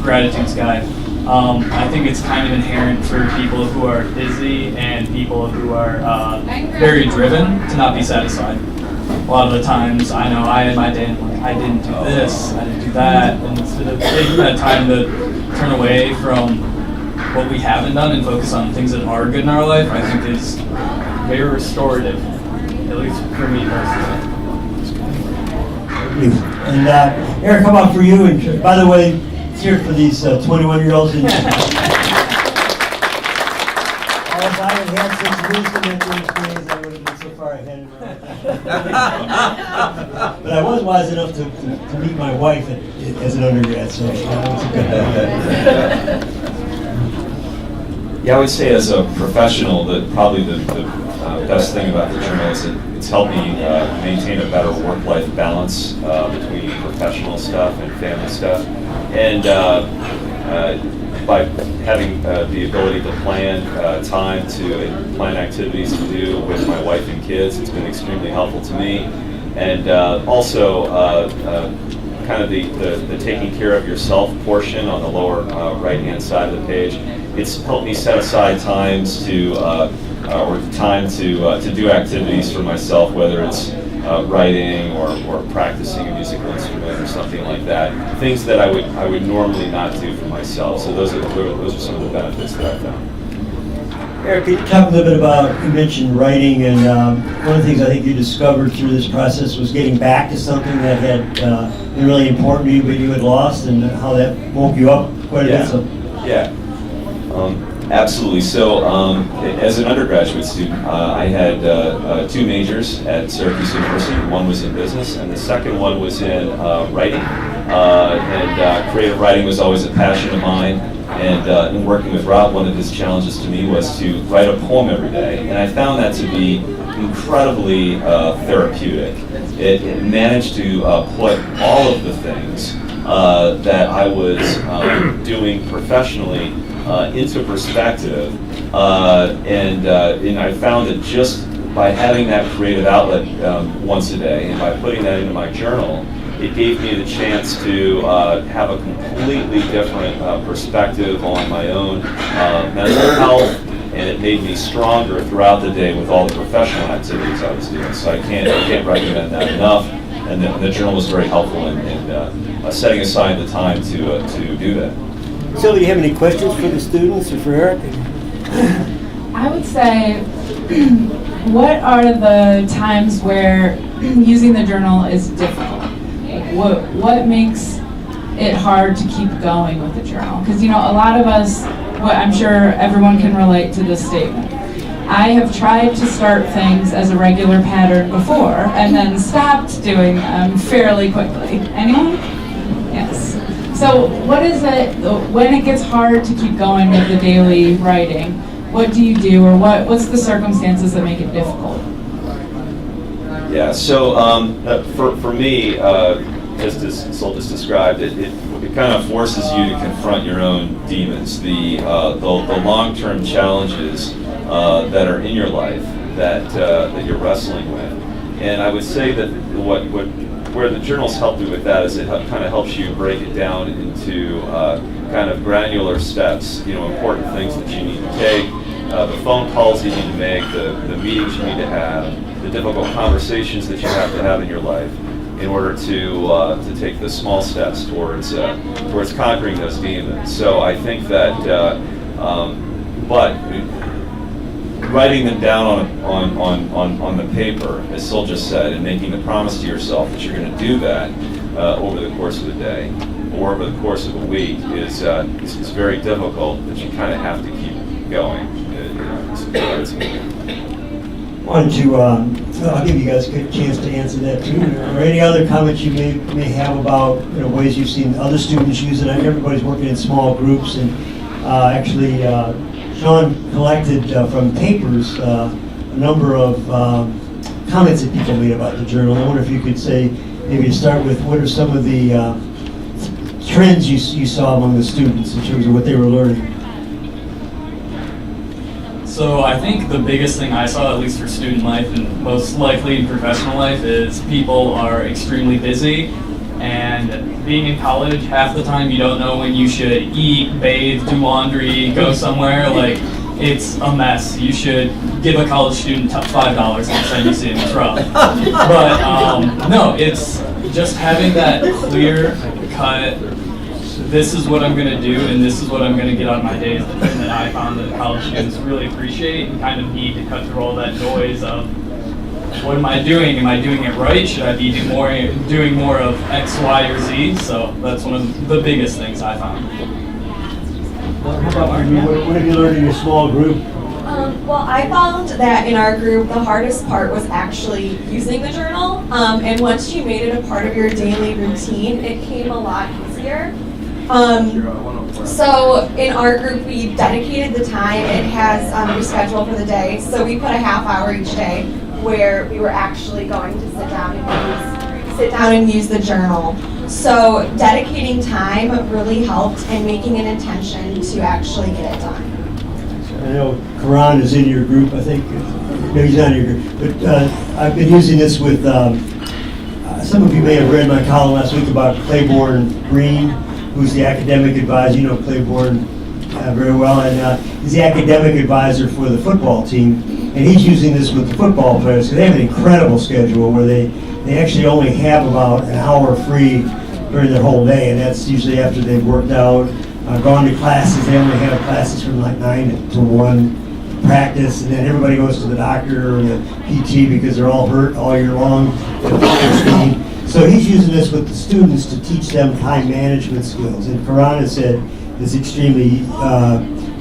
gratitudes guy. I think it's kind of inherent for people who are busy and people who are very driven to not be satisfied. A lot of the times, I know I had my day and like, I didn't do this, I didn't do that, and instead of taking that time to turn away from what we haven't done and focus on things that are good in our life, I think is very restorative, at least for me personally. And Eric, how about for you? And by the way, it's here for these 21-year-olds. If I had had such wisdom at those days, I would have been so far ahead of But I was wise enough to meet my wife as an undergrad, so that was a good Yeah, I would say as a professional that probably the best thing about the journal is that it's helped me maintain a better work-life balance between professional stuff and family stuff. And by having the ability to plan time to plan activities to do with my wife and kids, it's been extremely helpful to me. And also kind of the taking care of yourself portion on the lower right-hand side of the page. It's helped me set aside times to do activities for myself, whether it's writing or practicing a musical instrument or something like that. Things that I would normally not do for myself. So those are some of the benefits that I found. Eric, can you talk a little bit about, you mentioned writing, and one of the things I think you discovered through this process was getting back to something that had been really important to you, but you had lost, and how that woke you up quite a bit. So. Yeah. Absolutely. So, as an undergraduate student, I had 2 majors at Syracuse University. One was in business, and the second one was in writing. And creative writing was always a passion of mine. And in working with Rob, one of his challenges to me was to write a poem every day. And I found that to be incredibly therapeutic. It managed to put all of the things that I was doing professionally into perspective, and I found that just by having that creative outlet once a day, and by putting that into my journal, it gave me the chance to have a completely different perspective on my own mental health, and it made me stronger throughout the day with all the professional activities I was doing. So I can't recommend that enough, and the journal was very helpful in setting aside the time to do that. Sylvia, do you have any questions for the students or for Eric? I would say, what are the times where using the journal is difficult? Like what makes it hard to keep going with the journal? Because, a lot of us, I'm sure everyone can relate to this statement. I have tried to start things as a regular pattern before and then stopped doing them fairly quickly. Anyone? Yes. So what is it, when it gets hard to keep going with the daily writing, what do you do, or what's the circumstances that make it difficult? Yeah, so for me, just as Sol just described, it kind of forces you to confront your own demons, the long-term challenges that are in your life that you're wrestling with. And I would say that where the journals help you with that is it kind of helps you break it down into kind of granular steps, important things that you need to take, the phone calls you need to make, the meetings you need to have, the difficult conversations that you have to have in your life in order to take the small steps towards conquering those demons. So I think that, but writing them down on the paper, as Sol just said, and making the promise to yourself that you're going to do that over the course of a day or over the course of a week is very difficult, but you kind of have to keep going. I'll give you guys a good chance to answer that too. Or any other comments you may have about ways you've seen other students use it. I know everybody's working in small groups, and actually Sean collected from papers a number of comments that people made about the journal. I wonder if you could say, maybe to start with, what are some of the trends you saw among the students in terms of what they were learning? So I think the biggest thing I saw, at least for student life and most likely in professional life, is people are extremely busy And being in college, half the time you don't know when you should eat, bathe, do laundry, go somewhere. Like, it's a mess. You should give a college student $5 next time you see him. It's rough. But no, it's just having that clear cut. This is what I'm going to do, and this is what I'm going to get out of my days. The thing that I found that college students really appreciate and kind of need to cut through all that noise of, what am I doing? Am I doing it right? Should I be doing more of X, Y, or Z? So that's one of the biggest things I found. How about you? What have you learned in your small group? Well, I found that in our group, the hardest part was actually using the journal. And once you made it a part of your daily routine, it came a lot easier. So in our group, we dedicated the time. It has your schedule for the day. So we put a half hour each day where we were actually going to sit down and use the journal. So dedicating time really helped and making an intention to actually get it done. I know Karan is in your group, I think. No, he's not in your group. But I've been using this with, some of you may have read my column last week about Claiborne Green, who's the academic advisor. You know Claiborne very well, and he's the academic advisor for the football team. And he's using this with the football players because they have an incredible schedule where they actually only have about an hour free during their whole day, and that's usually after they've worked out, gone to classes. They only have classes from like 9 to 1 practice, and then everybody goes to the doctor or the PT because they're all hurt all year long. So he's using this with the students to teach them time management skills. And Karan has said it's extremely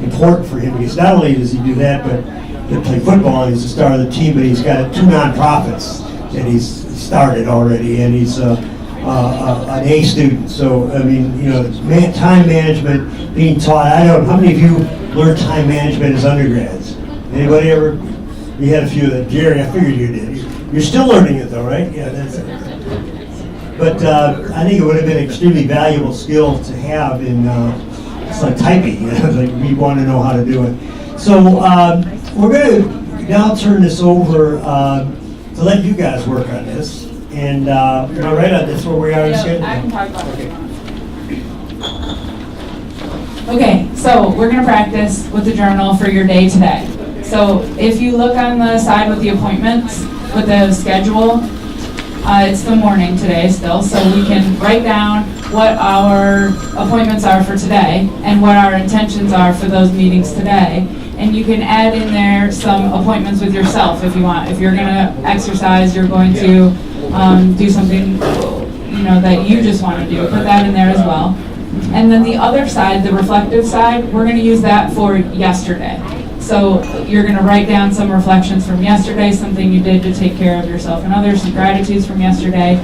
important for him because not only does he do that, but he play football and he's the star of the team, but he's got 2 nonprofits that he's started already, and he's an A student. So, I mean, you know, time management being taught. I don't know, how many of you learned time management as undergrads? Anybody ever? We had a few that, Jerry, I figured you did. You're still learning it though, right? Yeah, that's it. But I think it would have been an extremely valuable skill to have in, it's like typing, you know, like we want to know how to do it. So we're going to now turn this over to let you guys work on this. And you're not right on this where we are in schedule? I can talk about it. Okay, so we're going to practice with the journal for your day today. So if you look on the side with the appointments, with the schedule, it's the morning today still, so we can write down what our appointments are for today and what our intentions are for those meetings today. And you can add in there some appointments with yourself if you want. If you're going to exercise, you're going to do something, you know, that you just want to do, put that in there as well. And then the other side, the reflective side, we're going to use that for yesterday. So you're going to write down some reflections from yesterday, something you did to take care of yourself and others, some gratitudes from yesterday.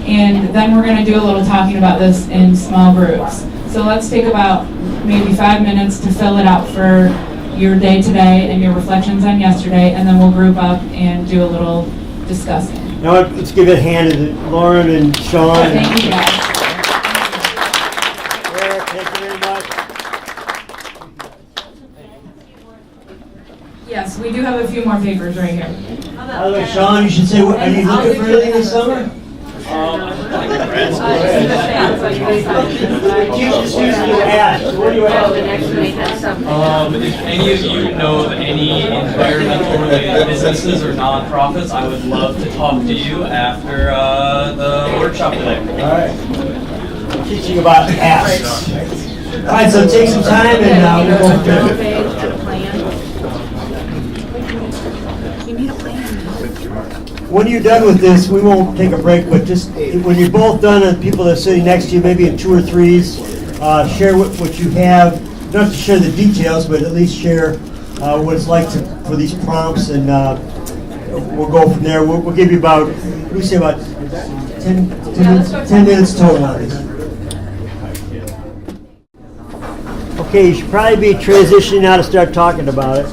And then we're going to do a little talking about this in small groups. So let's take about maybe 5 minutes to fill it out for your day today and your reflections on yesterday, and then we'll group up and do a little discussing. Now let's give it a hand to Lauren and Sean. Thank you guys. Eric, thank you very much. Yes, we do have a few more papers right here. By the way, Sean, you should say, are you looking for anything this summer? Teach the students to ask. What do you have? If any of you know of any environmental related businesses or nonprofits, I would love to talk to you after the workshop today. All right. Teaching about asks. All right, so take some time and we'll go through it. When you're done with this, we won't take a break, but just when you're both done and people that are sitting next to you, maybe in 2 or 3s, share what you have. You don't have to share the details, but at least share what it's like for these prompts, and we'll go from there. We'll give you about, what do you say, about 10 minutes total on this. Okay, you should probably be transitioning now to start talking about it.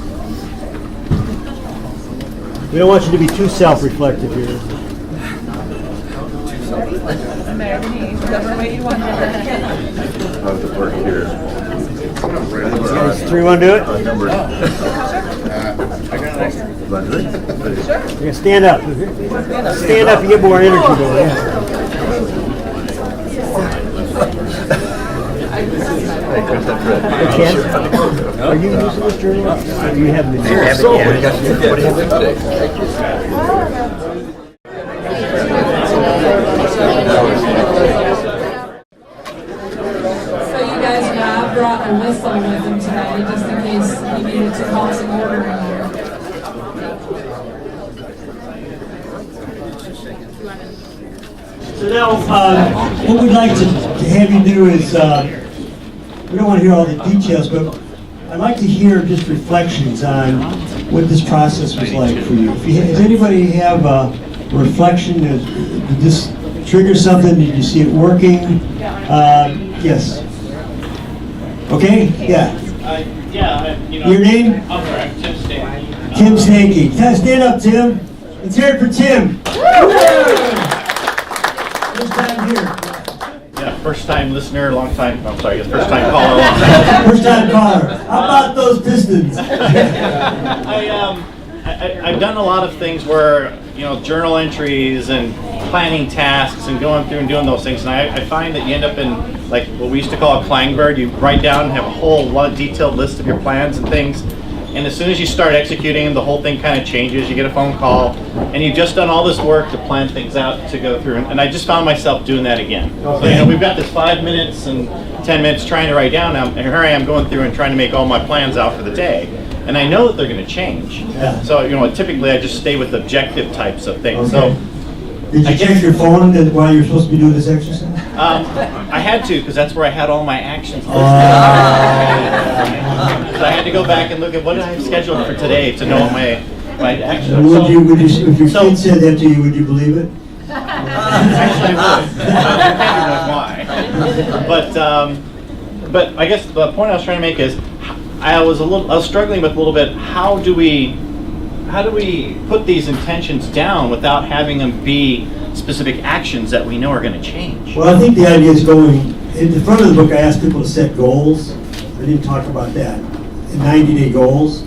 We don't want you to be too self-reflective here. How's it work here? Three, want to do it? Sure. You're gonna stand up. Stand up and get more energy going. Are you using this journal? You haven't been using it. So you guys, Rob brought a whistle with him today, just in case he needed to call some order in here. So now, what we'd like to have you do is, we don't want to hear all the details, but I'd like to hear just reflections on what this process was like for you. Does anybody have a reflection? Did this trigger something? Did you see it working? Yes. Okay? Yeah. Your name? I'm correct, Tim Stanley. Tim Stanky. Stand up, Tim. Let's hear it for Tim. First time here. Yeah, first time listener, long time, I'm sorry, first time caller, long time. First time caller. How about those Pistons? I've done a lot of things where, journal entries and planning tasks and going through and doing those things. And I find that you end up in like what we used to call a Klangbird. You write down and have a whole lot of detailed list of your plans and things. And as soon as you start executing them, the whole thing kind of changes. You get a phone call, and you've just done all this work to plan things out to go through. And I just found myself doing that again. Okay. So, we've got this 5 minutes and 10 minutes trying to write down. And here I am going through and trying to make all my plans out for the day. And I know that they're going to change. Yeah. So, typically I just stay with objective types of things. Okay. So, Did you check your phone while you're supposed to be doing this exercise? I had to, because that's where I had all my actions. Oh. So I had to go back and look at what I have scheduled for today to know what my actions are. Would you, if your kid said that to you, would you believe it? Actually, I would. But I guess the point I was trying to make is, I was struggling with a little bit. How do we put these intentions down without having them be specific actions that we know are going to change? Well, I think the idea is going, in the front of the book I asked people to set goals. I didn't talk about that. 90-day goals.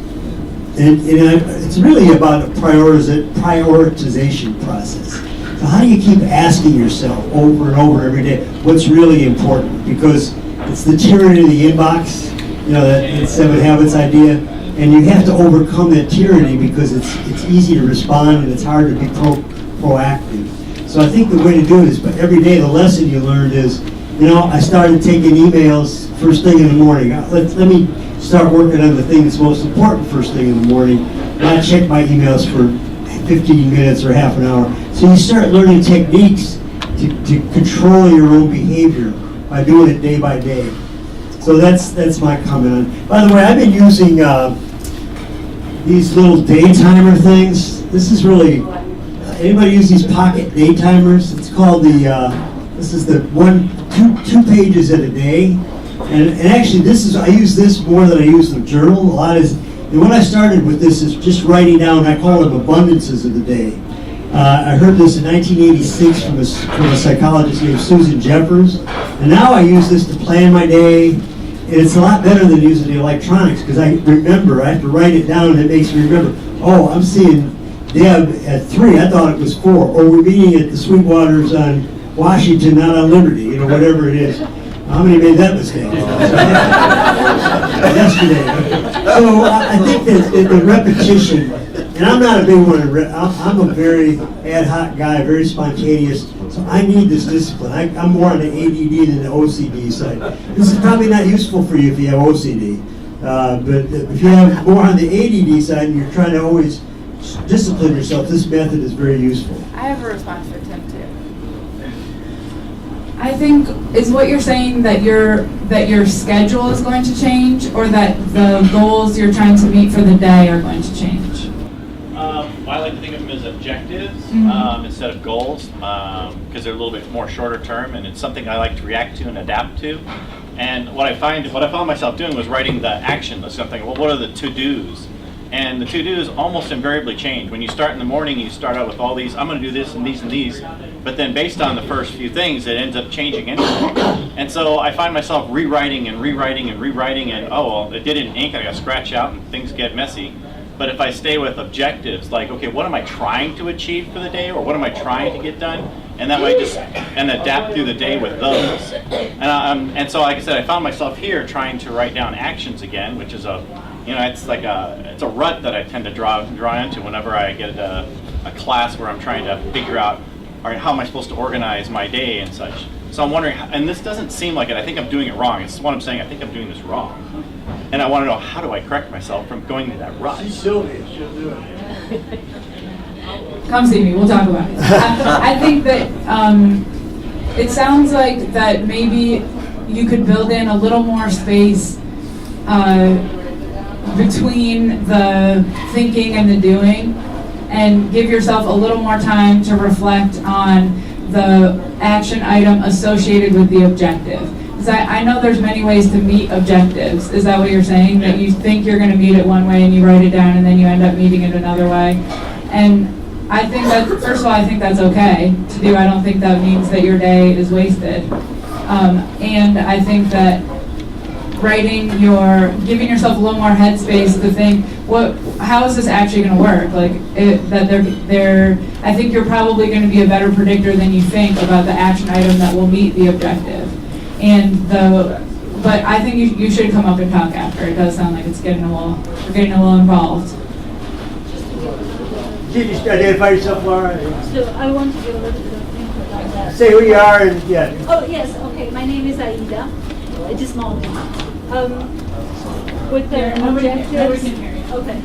And it's really about a prioritization process. So how do you keep asking yourself over and over every day what's really important? Because it's the tyranny of the inbox, that 7 habits idea. And you have to overcome that tyranny because it's easy to respond and it's hard to be proactive. So I think the way to do it is, but every day the lesson you learned is, I started taking emails first thing in the morning. Let me start working on the thing that's most important first thing in the morning. Not check my emails for 15 minutes or half an hour. So you start learning techniques to control your own behavior by doing it day by day. So that's my comment on it. By the way, I've been using these little day timer things. This is really, anybody use these pocket day timers? It's called this is the two pages at a day. And actually I use this more than I use the journal. And when I started with this is just writing down, I call them abundances of the day. I heard this in 1986 from a psychologist named Susan Jeffers. And now I use this to plan my day. And it's a lot better than using the electronics because I have to write it down and it makes me remember, oh, I'm seeing Deb at 3, I thought it was 4. Or we're meeting at the Sweetwaters on Washington, not on Liberty, whatever it is. How many made that mistake? Yesterday. So I think that the repetition, and I'm not a big one, I'm a very ad hoc guy, very spontaneous, so I need this discipline. I'm more on the ADD than the OCD side. This is probably not useful for you if you have OCD, but if you have more on the ADD side and you're trying to always discipline yourself, this method is very useful. I have a response for Tim too. I think, is what you're saying that your schedule is going to change, or that the goals you're trying to meet for the day are going to change? I like to think of them as objectives instead of goals because they're a little bit more shorter term, and it's something I like to react to and adapt to. And what I found myself doing was writing the action list. Something. Well, what are the to-dos? And the to-dos almost invariably change. When you start in the morning, you start out with all these, I'm going to do this and these and these, but then based on the first few things, it ends up changing anyway. And so I find myself rewriting, and oh, well, it did it in ink, I got to scratch out, and things get messy. But if I stay with objectives, like, okay, what am I trying to achieve for the day, or what am I trying to get done? And that way and adapt through the day with those. And so, like I said, I found myself here trying to write down actions again, which is it's a rut that I tend to draw into whenever I get a class where I'm trying to figure out, all right, how am I supposed to organize my day and such. So I'm wondering, and this doesn't seem like it, I think I'm doing it wrong. It's what I'm saying, I think I'm doing this wrong. And I want to know, how do I correct myself from going to that rut? See Sylvia, she'll do it. Come see me, we'll talk about it. I think that it sounds like that maybe you could build in a little more space between the thinking and the doing, and give yourself a little more time to reflect on the action item associated with the objective. Because I know there's many ways to meet objectives. Is that what you're saying? That you think you're going to meet it one way and you write it down and then you end up meeting it another way? And I think that, first of all, I think that's okay to do. I don't think that means that your day is wasted. And I think that giving yourself a little more headspace to think, how is this actually going to work? Like, I think you're probably going to be a better predictor than you think about the action item that will meet the objective. But I think you should come up and talk after. It does sound like we're getting a little involved. Can you just identify yourself, Laura? So I want to give a little bit of input on that. Say who you are and yeah. Oh yes, okay. My name is Aida. Just mountain. With the objectives. Nobody can hear you. Okay.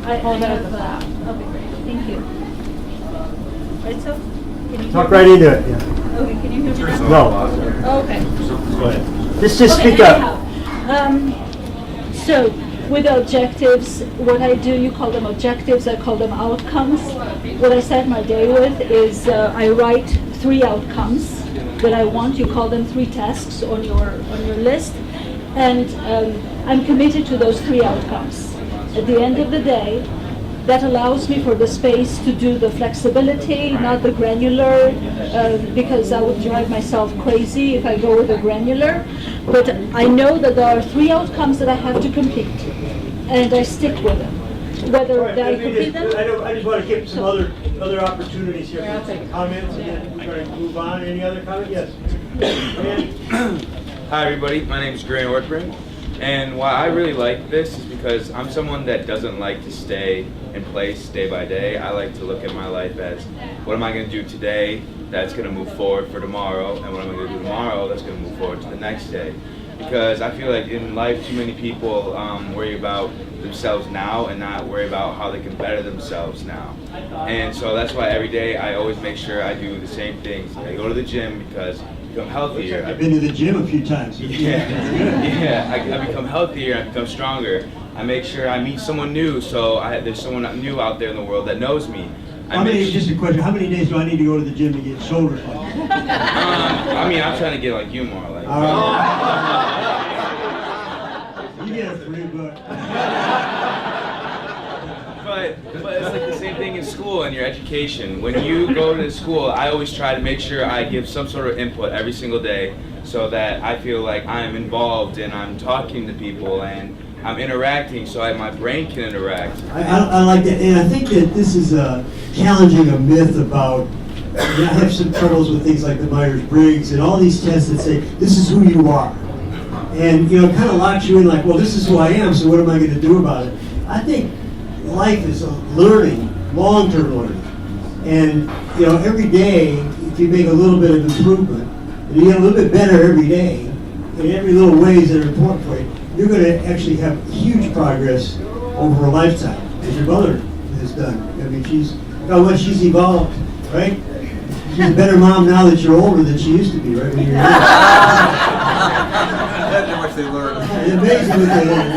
I have. Okay, great. Thank you. Right, so can you Talk hear right me? into it. Yeah. Okay, can you hear me now? No. Okay. Go ahead. Just speak okay, up. anyhow, so with the objectives, what I do, you call them objectives, I call them outcomes. What I start my day with is I write 3 outcomes that I want. You call them 3 tasks on your list, and I'm committed to those 3 outcomes. At the end of the day, that allows me for the space to do the flexibility, not the granular, because I would drive myself crazy if I go with the granular. But I know that there are 3 outcomes that I have to complete, and I stick with them. Whether Right, I complete them. I just want to give some other opportunities here. Comments and then try to move on. Any other comments? Yes. Hi everybody, my name is Grant Ortbrink, and why I really like this is because I'm someone that doesn't like to stay in place day by day. I like to look at my life as, what am I going to do today that's going to move forward for tomorrow, and what am I going to do tomorrow that's going to move forward to the next day. Because I feel like in life too many people worry about themselves now and not worry about how they can better themselves now. And so that's why every day I always make sure I do the same things. I go to the gym because become healthier. I've been to the gym a few times. Yeah, I become healthier, I become stronger. I make sure I meet someone new, so there's someone new out there in the world that knows me. Just a question, how many days do I need to go to the gym to get shoulders like that? I mean, I'm trying to get like you more. Like, you get a free book. But it's like the same thing in school and your education. When you go to school, I always try to make sure I give some sort of input every single day so that I feel like I'm involved and I'm talking to people and I'm interacting so my brain can interact. I like that, and I think that this is challenging a myth about, I have some troubles with things like the Myers-Briggs and all these tests that say, this is who you are. And, it kind of locks you in like, well, this is who I am, so what am I going to do about it? I think life is learning, long-term learning. And, every day, if you make a little bit of improvement, and you get a little bit better every day, in every little ways that are important for you, you're going to actually have huge progress over a lifetime, as your mother has done. I mean, she's evolved, right? She's a better mom now that you're older than she used to be, right? When you're younger. That's how much they learn. It's amazing what they learn.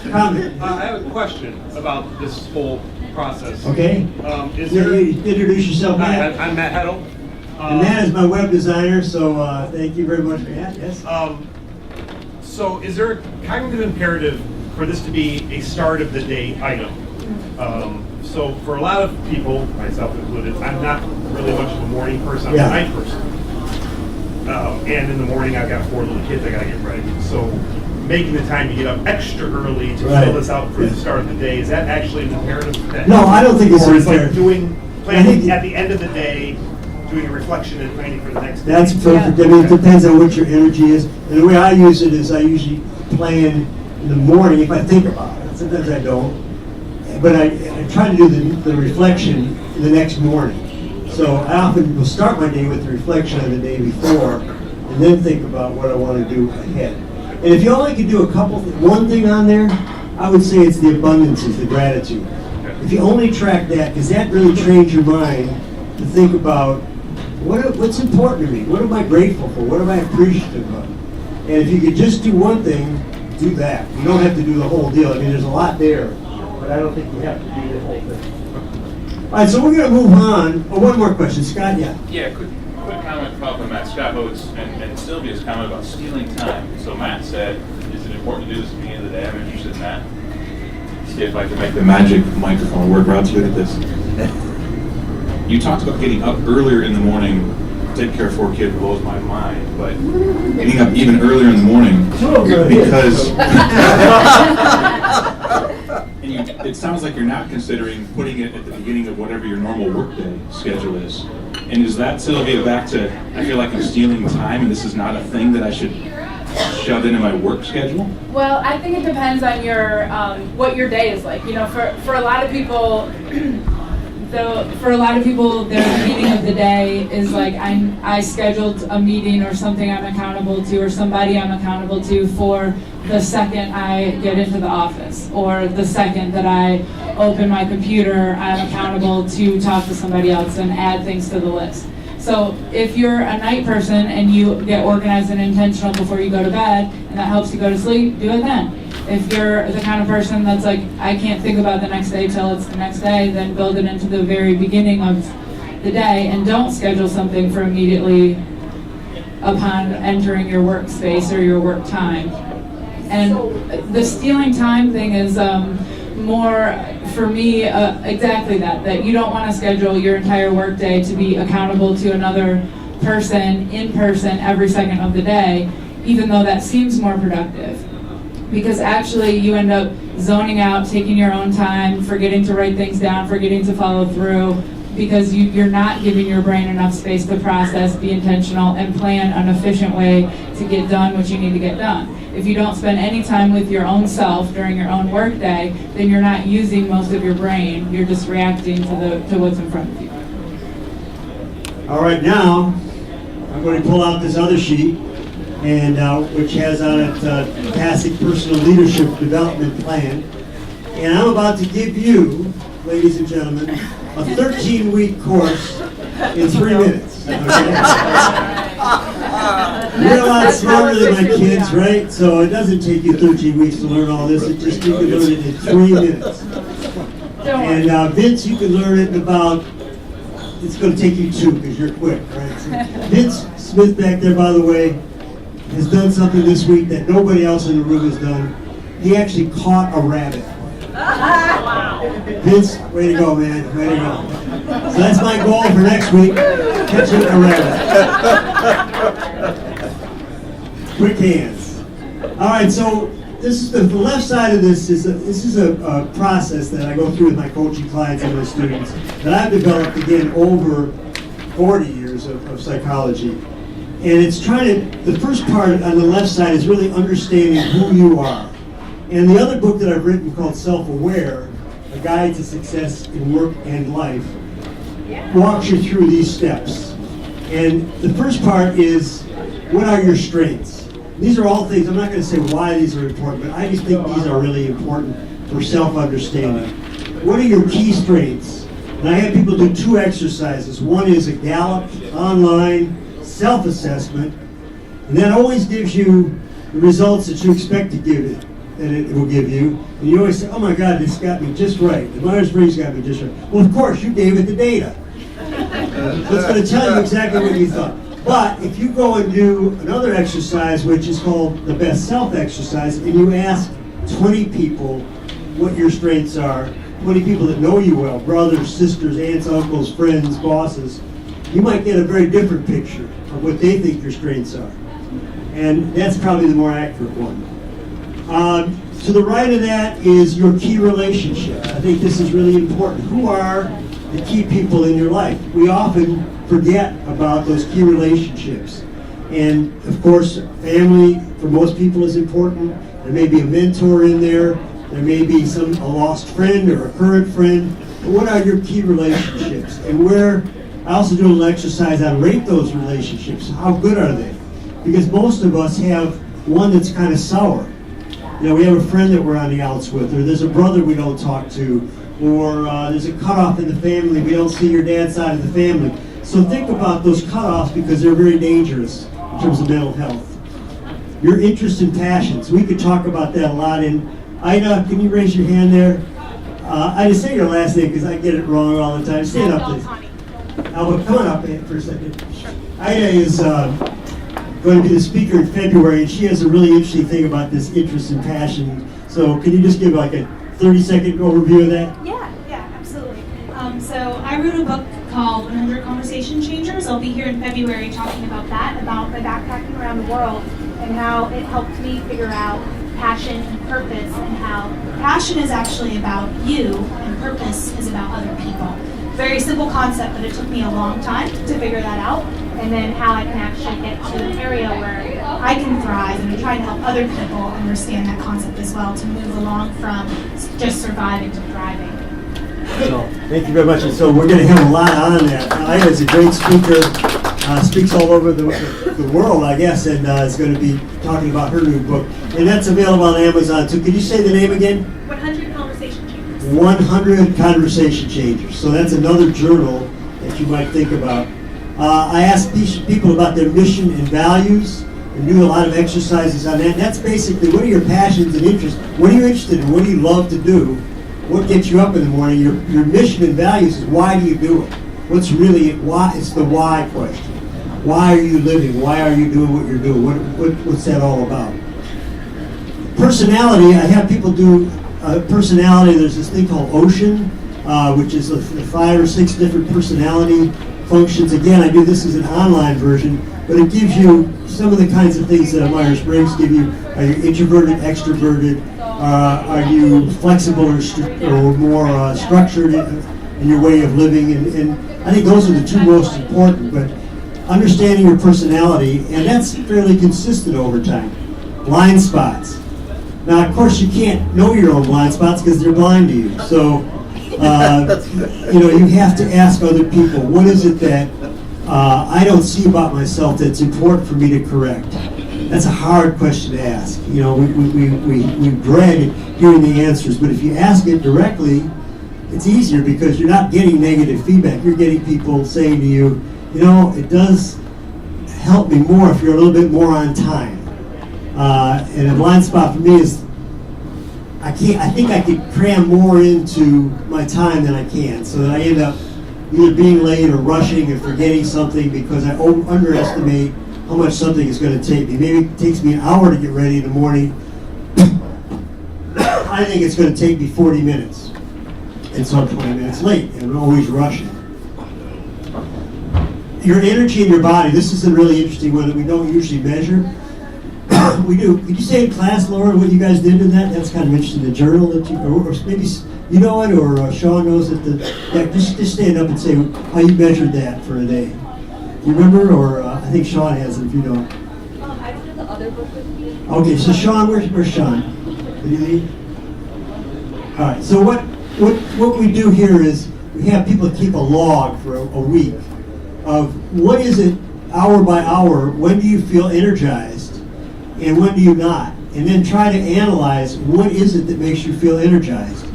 Comment. I have a question about this whole process. Okay. Introduce yourself, Matt. I'm Matt Heddle. And Matt is my web designer, so thank you very much for that. Yes. So is there a cognitive imperative for this to be a start of the day item? So for a lot of people, myself included, I'm not really much of a morning person, I'm a night person. And in the morning I've got 4 little kids I gotta get ready. So making the time to get up extra early to Right. fill this out for the start of the day, is that actually an imperative? That No, I don't think it's or is imperative. like planning at the end of the day, doing a reflection and planning for the next day. That's perfect. I mean, it depends on what your energy is. And the way I use it is I usually plan in the morning if I think about it. Sometimes I don't. But I try to do the reflection the next morning. So I often will start my day with the reflection on the day before and then think about what I want to do ahead. And if you only could do one thing on there, I would say it's the abundances, the gratitude. If you only track that, because that really trains your mind to think about what's important to me, what am I grateful for, what am I appreciative of. And if you could just do one thing, do that. You don't have to do the whole deal. I mean, there's a lot there, but I don't think you have to do the whole thing. All right, so we're going to move on. Oh, one more question. Scott, yeah? Yeah, quick comment from Matt Scott Oates and Sylvia's comment about stealing time. So Matt said, is it important to do this at the beginning of the day? I'm interested in that. See if I can make the magic microphone work. Rod's good at this. You talked about getting up earlier in the morning. Take care of 4 kids blows my mind, but getting up even earlier in the morning because it sounds like you're not considering putting it at the beginning of whatever your normal workday schedule is. And is that, Sylvia, back to, I feel like I'm stealing time and this is not a thing that I should shove into my work schedule? Well, I think it depends on your what your day is like. You know, for a lot of people, their beginning of the day is like I scheduled a meeting or something I'm accountable to or somebody I'm accountable to for the second I get into the office or the second that I open my computer, I'm accountable to talk to somebody else and add things to the list. So if you're a night person and you get organized and intentional before you go to bed and that helps you go to sleep, do it then. If you're the kind of person that's like, I can't think about the next day till it's the next day, then build it into the very beginning of the day and don't schedule something for immediately upon entering your workspace or your work time. And the stealing time thing is more, for me, exactly that you don't want to schedule your entire workday to be accountable to another person in person every second of the day, even though that seems more productive. Because actually you end up zoning out, taking your own time, forgetting to write things down, forgetting to follow through, because you're not giving your brain enough space to process, be intentional, and plan an efficient way to get done what you need to get done. If you don't spend any time with your own self during your own work day, then you're not using most of your brain. You're just reacting to what's in front of you. All right, now I'm going to pull out this other sheet, and which has on it Pasick Personal Leadership Development Plan. And I'm about to give you, ladies and gentlemen, a 13-week course in 3 minutes. Okay? You're a lot smarter than my kids, right? So it doesn't take you 13 weeks to learn all this. It just you can learn it in 3 minutes. And Vince, you can learn it in about, it's going to take you 2 because you're quick, right? So Vince Smith back there, by the way, has done something this week that nobody else in the room has done. He actually caught a rabbit. Vince, way to go, man. Way to go. So that's my goal for next week. Catching a rabbit. Quick hands. All right, so this is the left side of this is a process that I go through with my coaching clients and my students that I've developed again over 40 years of psychology. And it's the first part on the left side is really understanding who you are. And the other book that I've written called Self-Aware, A Guide to Success in Work and Life, walks you through these steps. And the first part is, what are your strengths? These are all things, I'm not going to say why these are important, but I just think these are really important for self-understanding. What are your key strengths? And I have people do 2 exercises. One is a Gallup online self-assessment, and that always gives you the results that you expect to give it, that it will give you. And you always say, oh my God, this got me just right. The Myers-Briggs got me just right. Well, of course, you gave it the data. So it's going to tell you exactly what you thought. But if you go and do another exercise, which is called the best self exercise, and you ask 20 people what your strengths are, 20 people that know you well, brothers, sisters, aunts, uncles, friends, bosses, you might get a very different picture of what they think your strengths are. And that's probably the more accurate one. To the right of that is your key relationships. I think this is really important. Who are the key people in your life? We often forget about those key relationships. And of course, family for most people is important. There may be a mentor in there. There may be a lost friend or a current friend. But what are your key relationships? And I also do a little exercise on rate those relationships. How good are they? Because most of us have one that's kind of sour. You know, we have a friend that we're on the outs with, or there's a brother we don't talk to, or there's a cutoff in the family. We don't see your dad's side of the family. So think about those cutoffs because they're very dangerous in terms of mental health. Your interests and passions. We could talk about that a lot. And Ida, can you raise your hand there? Ida, say your last name because I get it wrong all the time. Stand up, please. Alba, come on up for a second. Ida is going to be the speaker in February, and she has a really interesting thing about this interest and passion. So can you just give like a 30-second overview of that? Yeah, absolutely. So I wrote a book called 100 Conversation Changers. I'll be here in February talking about that, about my backpacking around the world and how it helped me figure out passion and purpose, and how passion is actually about you and purpose is about other people. Very simple concept, but it took me a long time to figure that out, and then how I can actually get to an area where I can thrive, and I'm trying to help other people understand that concept as well, to move along from just surviving to thriving. So, thank you very much. And so we're going to have a lot on that. Ida is a great speaker, speaks all over the world, I guess, and is going to be talking about her new book. And that's available on Amazon. So can you say the name again? 100 Conversation Changers. 100 Conversation Changers. So that's another journal that you might think about. I asked people about their mission and values and do a lot of exercises on that. And that's basically, what are your passions and interests? What are you interested in? What do you love to do? What gets you up in the morning? Your mission and values is, why do you do it? What's really, why? It's the why question. Why are you living? Why are you doing what you're doing? What's that all about? Personality, I have people do personality. There's this thing called Ocean, which is the 5 or 6 different personality functions. Again, I do this as an online version, but it gives you some of the kinds of things that Myers-Briggs give you. Are you introverted, extroverted? Are you flexible or more structured in your way of living? And I think those are the 2 most important, but understanding your personality, and that's fairly consistent over time. Blind spots. Now, of course, you can't know your own blind spots because they're blind to you. So, you have to ask other people, what is it that I don't see about myself that's important for me to correct? That's a hard question to ask. We dread hearing the answers, but if you ask it directly, it's easier because you're not getting negative feedback. You're getting people saying to you, it does help me more if you're a little bit more on time. And a blind spot for me is I think I could cram more into my time than I can, so that I end up either being late or rushing and forgetting something because I underestimate how much something is going to take me. Maybe it takes me an hour to get ready in the morning. I think it's going to take me 40 minutes. And so I'm 20 minutes late, and I'm always rushing. Your energy in your body, this is a really interesting one that we don't usually measure. We do. Could you say in class, Laura, what you guys did in that? That's kind of interesting. The journal that you, or maybe you know it, or Sean knows that. Just stand up and say how you measured that for a day. You remember, or I think Sean has it if you know. I don't have the other book with me. Okay, so Sean, where's Sean? Did he leave? All right. So what we do here is we have people keep a log for a week of what is it hour by hour. When do you feel energized? And when do you not? And then try to analyze what is it that makes you feel energized.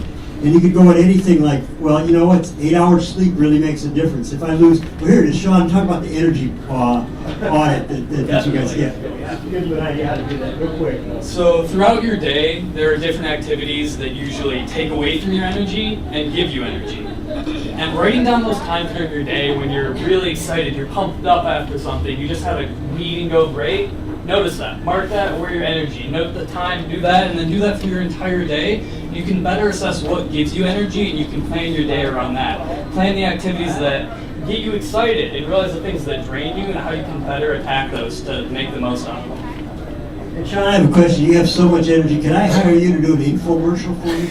And you could go at anything like, well, 8 hours sleep really makes a difference. If I lose, here it is, Sean, talk about the energy audit that you guys get. Give them an idea how to do that real quick. So throughout your day, there are different activities that usually take away from your energy and give you energy. And writing down those times during your day when you're really excited, you're pumped up after something, you just had a meeting go great, notice that. Mark that where your energy. Note the time, do that, and then do that for your entire day. You can better assess what gives you energy, and you can plan your day around that. Plan the activities that get you excited, and realize the things that drain you and how you can better attack those to make the most out of them. Sean, I have a question. You have so much energy. Can I hire you to do an infomercial for me?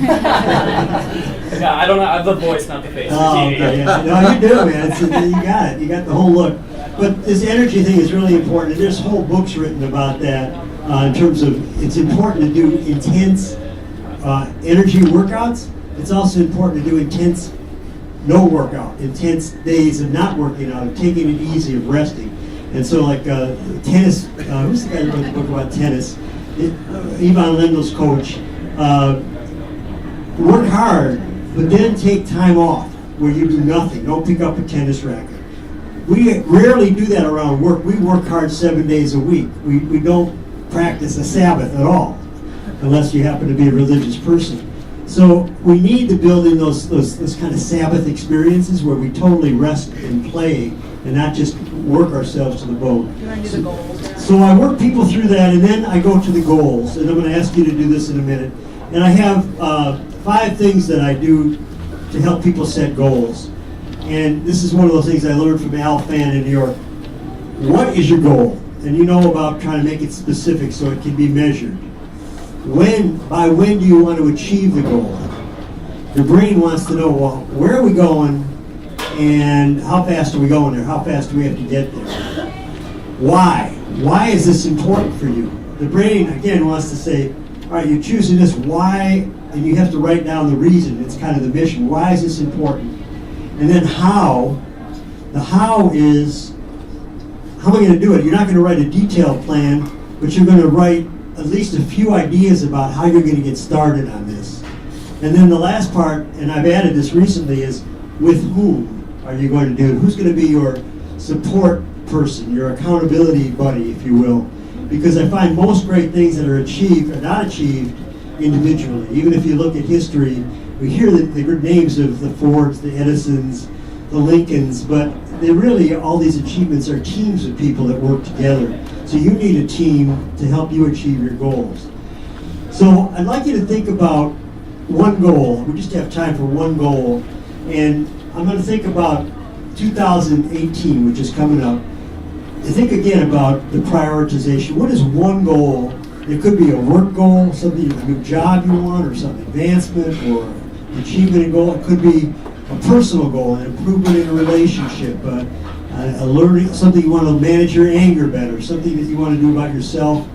Yeah, I don't know. I have the voice, not the face. Oh, okay. Yeah. No, you do, man. You got it. You got the whole look. But this energy thing is really important. And there's whole books written about that in terms of it's important to do intense energy workouts. It's also important to do intense no workout, intense days of not working out, of taking it easy, of resting. And so like tennis, who's the guy who wrote the book about tennis? Ivan Lendl's coach. Work hard, but then take time off where you do nothing. Don't pick up a tennis racket. We rarely do that around work. We work hard 7 days a week. We don't practice a Sabbath at all, unless you happen to be a religious person. So we need to build in those kind of Sabbath experiences where we totally rest and play and not just work ourselves to the bone. You want to do the goals? So I work people through that, and then I go to the goals. And I'm going to ask you to do this in a minute. And I have 5 things that I do to help people set goals. And this is one of those things I learned from Al Fan in New York. What is your goal? And you know about trying to make it specific so it can be measured. By when do you want to achieve the goal? Your brain wants to know, well, where are we going and how fast are we going there? How fast do we have to get there? Why? Why is this important for you? The brain, again, wants to say, all right, you're choosing this, why? And you have to write down the reason. It's kind of the mission. Why is this important? And then how? The how is, how am I going to do it? You're not going to write a detailed plan, but you're going to write at least a few ideas about how you're going to get started on this. And then the last part, and I've added this recently, is with whom are you going to do it? Who's going to be your support person, your accountability buddy, if you will? Because I find most great things that are achieved are not achieved individually. Even if you look at history, we hear the names of the Fords, the Edisons, the Lincolns, but they really, all these achievements are teams of people that work together. So you need a team to help you achieve your goals. So I'd like you to think about one goal. We just have time for one goal. And I'm going to think about 2018, which is coming up. And think again about the prioritization. What is one goal? It could be a work goal, something, a new job you want, or some advancement, or achievement goal. It could be a personal goal, an improvement in a relationship, a learning, something you want to manage your anger better, something that you want to do about yourself.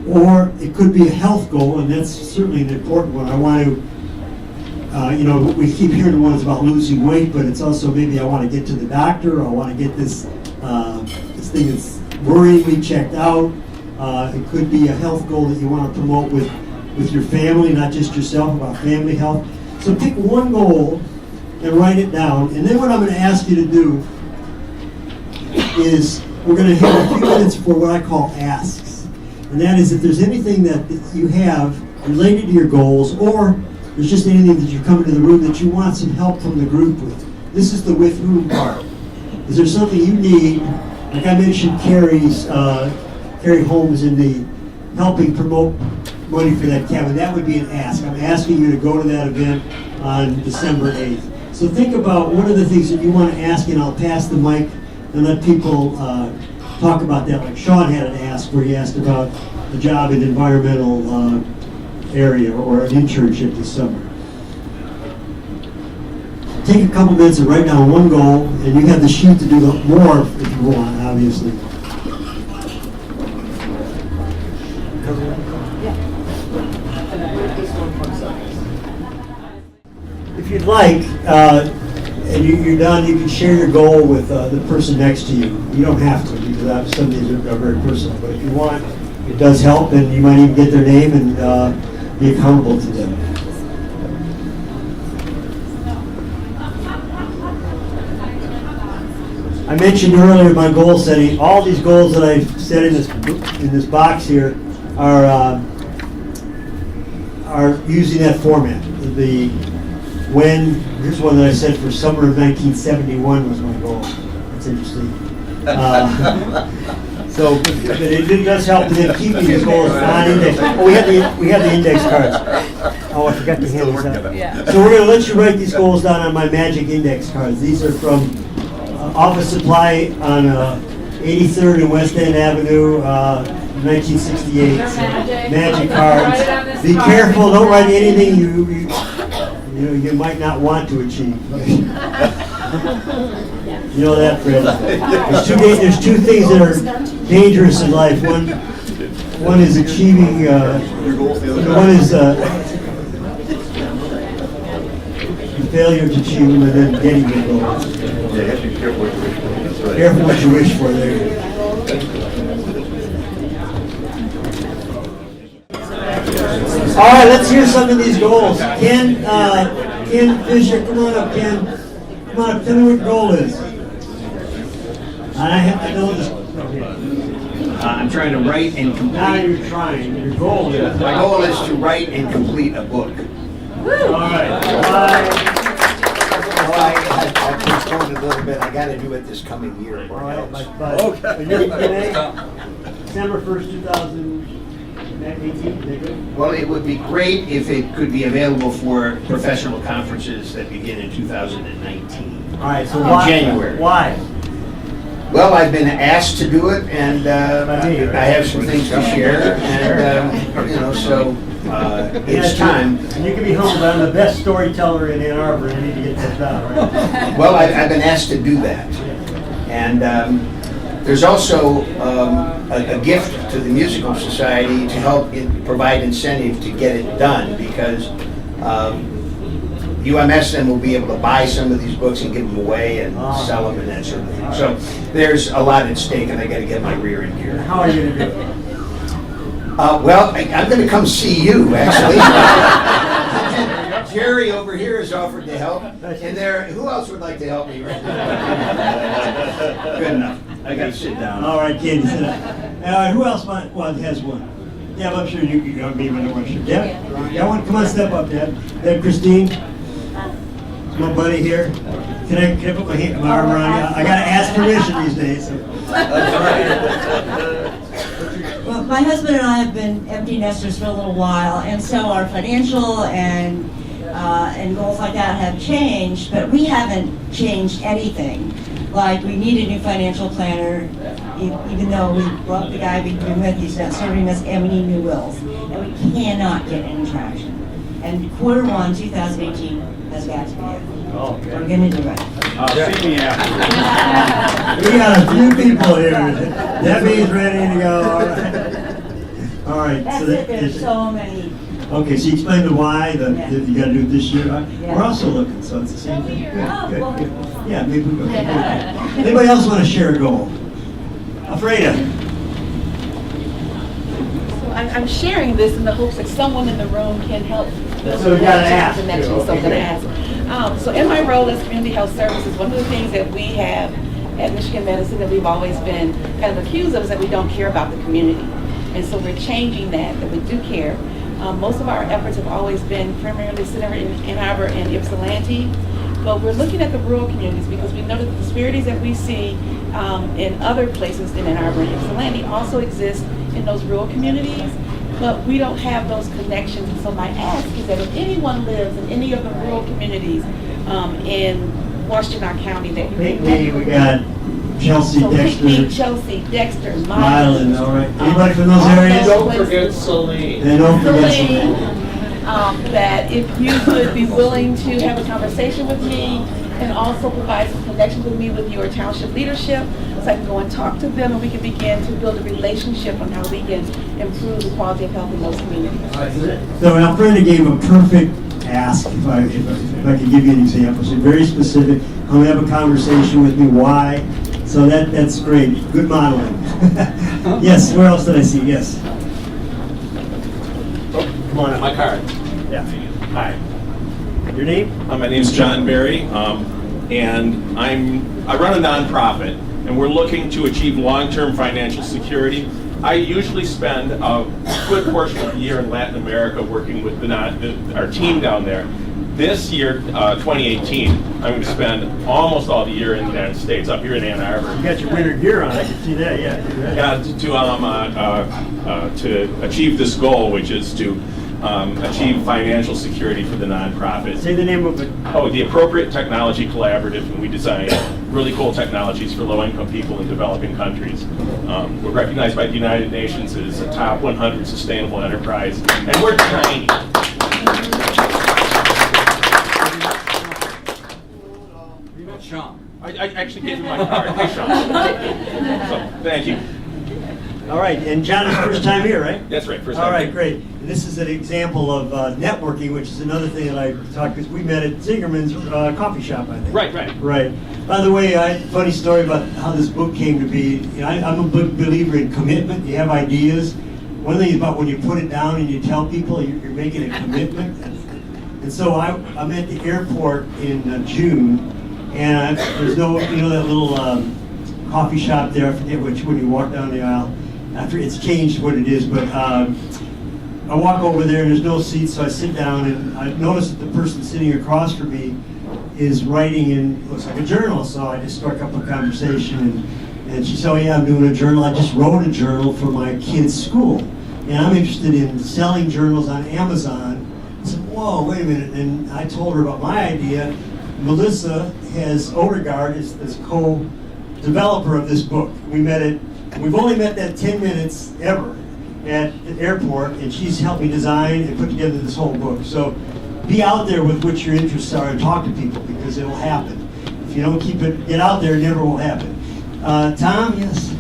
Or it could be a health goal, and that's certainly an important one. I want to, we keep hearing the ones about losing weight, but it's also maybe I want to get to the doctor, or I want to get this thing that's worrying me checked out. It could be a health goal that you want to promote with your family, not just yourself, about family health. So pick one goal and write it down. And then what I'm going to ask you to do is we're going to have a few minutes for what I call asks. And that is if there's anything that you have related to your goals, or there's just anything that you come into the room that you want some help from the group with. This is the with whom part. Is there something you need? Like I mentioned Carrie Holmes in the helping promote money for that cabin. That would be an ask. I'm asking you to go to that event on December 8th. So think about what are the things that you want to ask, and I'll pass the mic and let people talk about that. Like Sean had an ask where he asked about a job in environmental area or an internship this summer. Take a couple minutes and write down one goal, and you have the sheet to do more if you want, obviously. If you'd like, and you're done, you can share your goal with the person next to you. You don't have to, because some of these are very personal, but if you want, it does help, and you might even get their name and be accountable to them. I mentioned earlier my goal setting. All these goals that I've set in this box here are using that format. Here's one that I said for summer of 1971 was my goal. That's interesting. So but it does help to keeping these goals on index. Oh, we have the index cards. Oh, I forgot to hand these out. Yeah. So we're going to let you write these goals down on my magic index cards. These are from Office Supply on 83rd and West End Avenue. 1968. Magic cards. Be careful, don't write anything you might not want to achieve. You know that, Fred? There's two things that are dangerous in life. One is achieving, one is failure to achieve them and then getting your goals. Yeah, you have to be careful what you wish for. That's right. Careful what you wish for there. All right, let's hear some of these goals. Ken Fisher, come on up, Ken. Come on up, tell me what your goal is. I know this. I'm trying to write and complete. Now you're trying. Your goal is. My goal is to write and complete a book. All right. I postponed it a little bit. I got to do it this coming year. All right, December 1st, 2018. Well, it would be great if it could be available for professional conferences that begin in 2019. All right, so in why? January. Why? Well, I've been asked to do it, and I have some things to share, and so it's time. And you can be humble, but I'm the best storyteller in Ann Arbor, and I need to get this out, right? Well, I've been asked to do that, and there's also a gift to the Musical Society to help provide incentive to get it done, because UMS then will be able to buy some of these books and give them away and sell them and that sort of thing. So there's a lot at stake, and I got to get my rear end gear. How are you going to do it? Well, I'm going to come see you, actually. Jerry over here has offered to help, and who else would like to help me right now? Good enough. I got to sit down. All right, Katie, sit down. All right, who else has one? Deb, I'm sure you don't even know what you're. Deb? Yeah, come on, step up, Deb. Deb, Christine? My buddy here. Can I put my arm around you? I got to ask permission these days. So. Well, my husband and I have been empty nesters for a little while, and so our financial and goals like that have changed, but we haven't changed anything. Like, we need a new financial planner, even though we love the guy we've been with, he's not serving us, and we need new wills. And we cannot get any traction. And Q1 2018 has got to be it. Okay. We're going to do it. See me after. We got a few people here. Debbie's ready to go. All right. That's it, there's so many. Okay, so you explained the why, that you got to do it this year. We're also looking, so it's the same thing. Good. Yeah, maybe we go. Anybody else want to share a goal? Alfreda. I'm sharing this in the hopes that someone in the room can help. So we got to ask. So I'm going to ask. So in my role as community health services, one of the things that we have at Michigan Medicine that we've always been kind of accused of is that we don't care about the community. And so we're changing that we do care. Most of our efforts have always been primarily centered in Ann Arbor and Ypsilanti, but we're looking at the rural communities because we know that the disparities that we see in other places in Ann Arbor and Ypsilanti also exist in those rural communities, but we don't have those connections. And so my ask is that if anyone lives in any of the rural communities in Washtenaw County that you we got Chelsea, so Dexter. Chelsea, Dexter, Milan, all right. Anybody from those areas? Don't forget Celine. And don't forget Celine. That if you would be willing to have a conversation with me and also provide some connections with me with your township leadership, so I can go and talk to them and we can begin to build a relationship on how we can improve the quality of health in those communities. So Alfreda gave a perfect ask, if I could give you an example. So very specific. Come have a conversation with me. Why? So that's great. Good modeling. Yes. Where else did I see? Yes. Come on up. My card. Yeah. Hi. Your name? My name's John Berry, and I run a nonprofit, and we're looking to achieve long-term financial security. I usually spend a good portion of the year in Latin America working with our team down there. This year, 2018, I'm going to spend almost all the year in the United States, up here in Ann Arbor. You got your winter gear on. I can see that. Yeah. To achieve this goal, which is to achieve financial security for the nonprofit. Say the name of it. Oh, the Appropriate Technology Collaborative, and we design really cool technologies for low-income people in developing countries. We're recognized by the United Nations as a top 100 sustainable enterprise, and we're tiny. Sean. I actually gave him my card. Hey, Sean. So, thank you. All right, and John is first time here, right? That's right, first time All right, here. great. And this is an example of networking, which is another thing that I talked, because we met at Zingerman's coffee shop, I think. Right. Right. By the way, I have a funny story about how this book came to be. You know, I'm a big believer in commitment. You have ideas. One thing is about when you put it down and you tell people you're making a commitment. And so I'm at the airport in June, and there's no, you know, that little coffee shop there, I forget which, when you walk down the aisle. After it's changed what it is, but I walk over there and there's no seats, so I sit down and I notice that the person sitting across from me is writing in, looks like a journal, so I just struck up a conversation and she said, oh yeah, I'm doing a journal. I just wrote a journal for my kids' school, and I'm interested in selling journals on Amazon. I said, whoa, wait a minute, and I told her about my idea. Melissa Odegaard is this co-developer of this book. We've only met that 10 minutes ever at the airport, and she's helped me design and put together this whole book. So be out there with what your interests are and talk to people, because it'll happen. If you don't get out there, it never will happen. Tom, yes?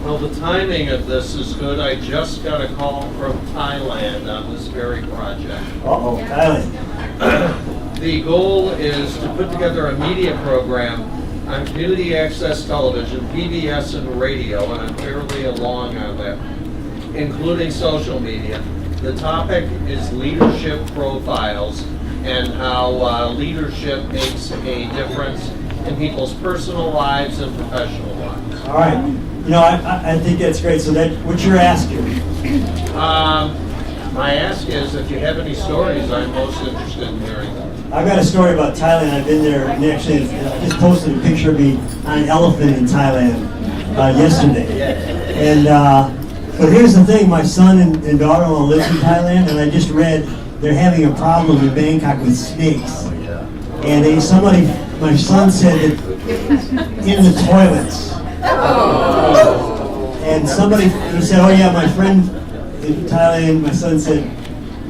Well, the timing of this is good. I just got a call from Thailand on this very project. Uh-oh, Thailand. The goal is to put together a media program on community access television, PBS, and radio, and I'm fairly along on that, including social media. The topic is leadership profiles and how leadership makes a difference in people's personal lives and professional lives. All right. You know, I think that's great. So what you're asking? My ask is, if you have any stories, I'm most interested in hearing them. I've got a story about Thailand. I've been there, and actually I just posted a picture of me on an elephant in Thailand yesterday. And but here's the thing, my son and daughter-in-law live in Thailand, and I just read they're having a problem in Bangkok with snakes. And my son said that in the toilets. And he said, oh yeah, my friend in Thailand, my son said,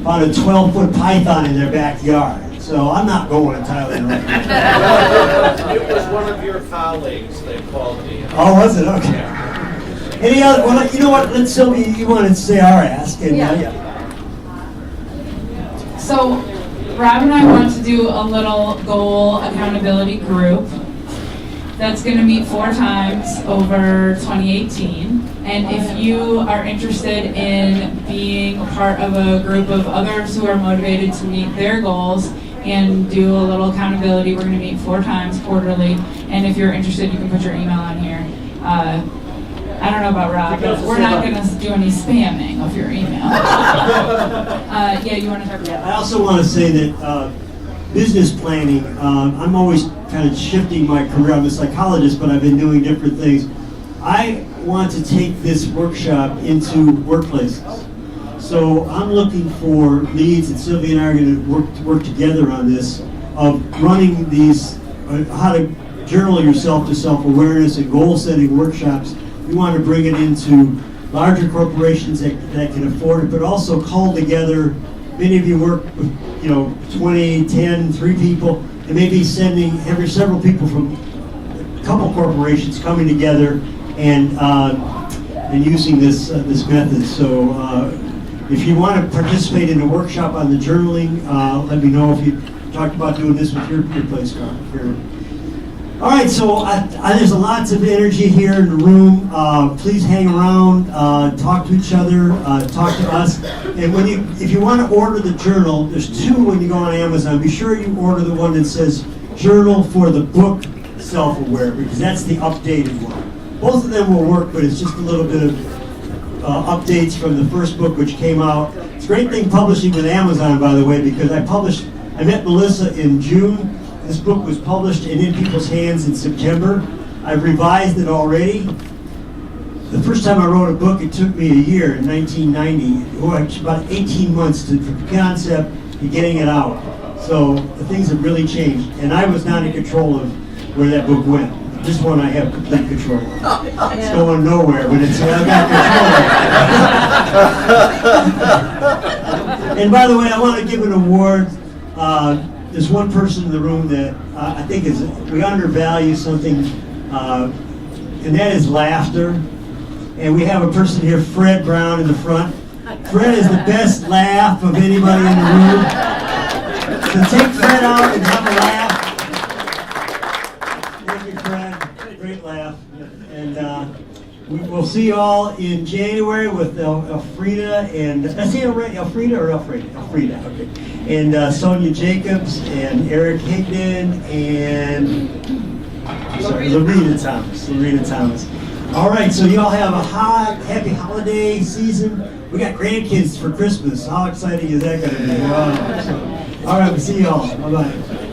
found a 12-foot python in their backyard. So I'm not going to Thailand right now. It was one of your colleagues they called me. Oh, was it? Okay. Any other? Well, you know what? Let's Sylvia, you wanted to say our ask, and yeah. So, Rob and I want to do a little goal accountability group that's going to meet 4 times over 2018. And if you are interested in being a part of a group of others who are motivated to meet their goals and do a little accountability, we're going to meet 4 times quarterly. And if you're interested, you can put your email on here. I don't know about Rob, but we're not going to do any spamming of your email. Yeah, you want to talk about that? I also want to say that business planning, I'm always kind of shifting my career. I'm a psychologist, but I've been doing different things. I want to take this workshop into workplaces. So I'm looking for leads, and Sylvia and I are going to work together on this, of running these, how to journal yourself to self-awareness and goal-setting workshops. We want to bring it into larger corporations that can afford it, but also call together. Many of you work with, 20, 10, 3 people, and maybe having several people from a couple corporations coming together and using this method. So if you want to participate in a workshop on the journaling, let me know. If you talked about doing this with your place, Carl. All right, so there's lots of energy here in the room. Please hang around, talk to each other, talk to us. And if you want to order the journal, there's 2 when you go on Amazon. Be sure you order the one that says Journal for the Book Self-Aware, because that's the updated one. Both of them will work, but it's just a little bit of updates from the first book, which came out. It's a great thing publishing with Amazon, by the way, because I met Melissa in June. This book was published and in people's hands in September. I've revised it already. the first time I wrote a book, it took me a year in 1990, or about 18 months to the concept and getting it out. So the things have really changed, and I was not in control of where that book went. This one I have complete control. It's going nowhere, but I've got control. And by the way, I want to give an award. There's one person in the room that I think we undervalue something, and that is laughter. And we have a person here, Fred Brown, in the front. Fred is the best laugh of anybody in the room. So take Fred out and have a laugh. Thank you, Fred. Great laugh. And we'll see you all in January with Elfrida and, did I say Elfrida or Elfrida? Elfrida, okay. And Sonia Jacobs and Eric Higdon and Lorena Thomas. All right, so you all have a happy holiday season. We got grandkids for Christmas. How exciting is that going to be? All right, we'll see you all. Bye-bye.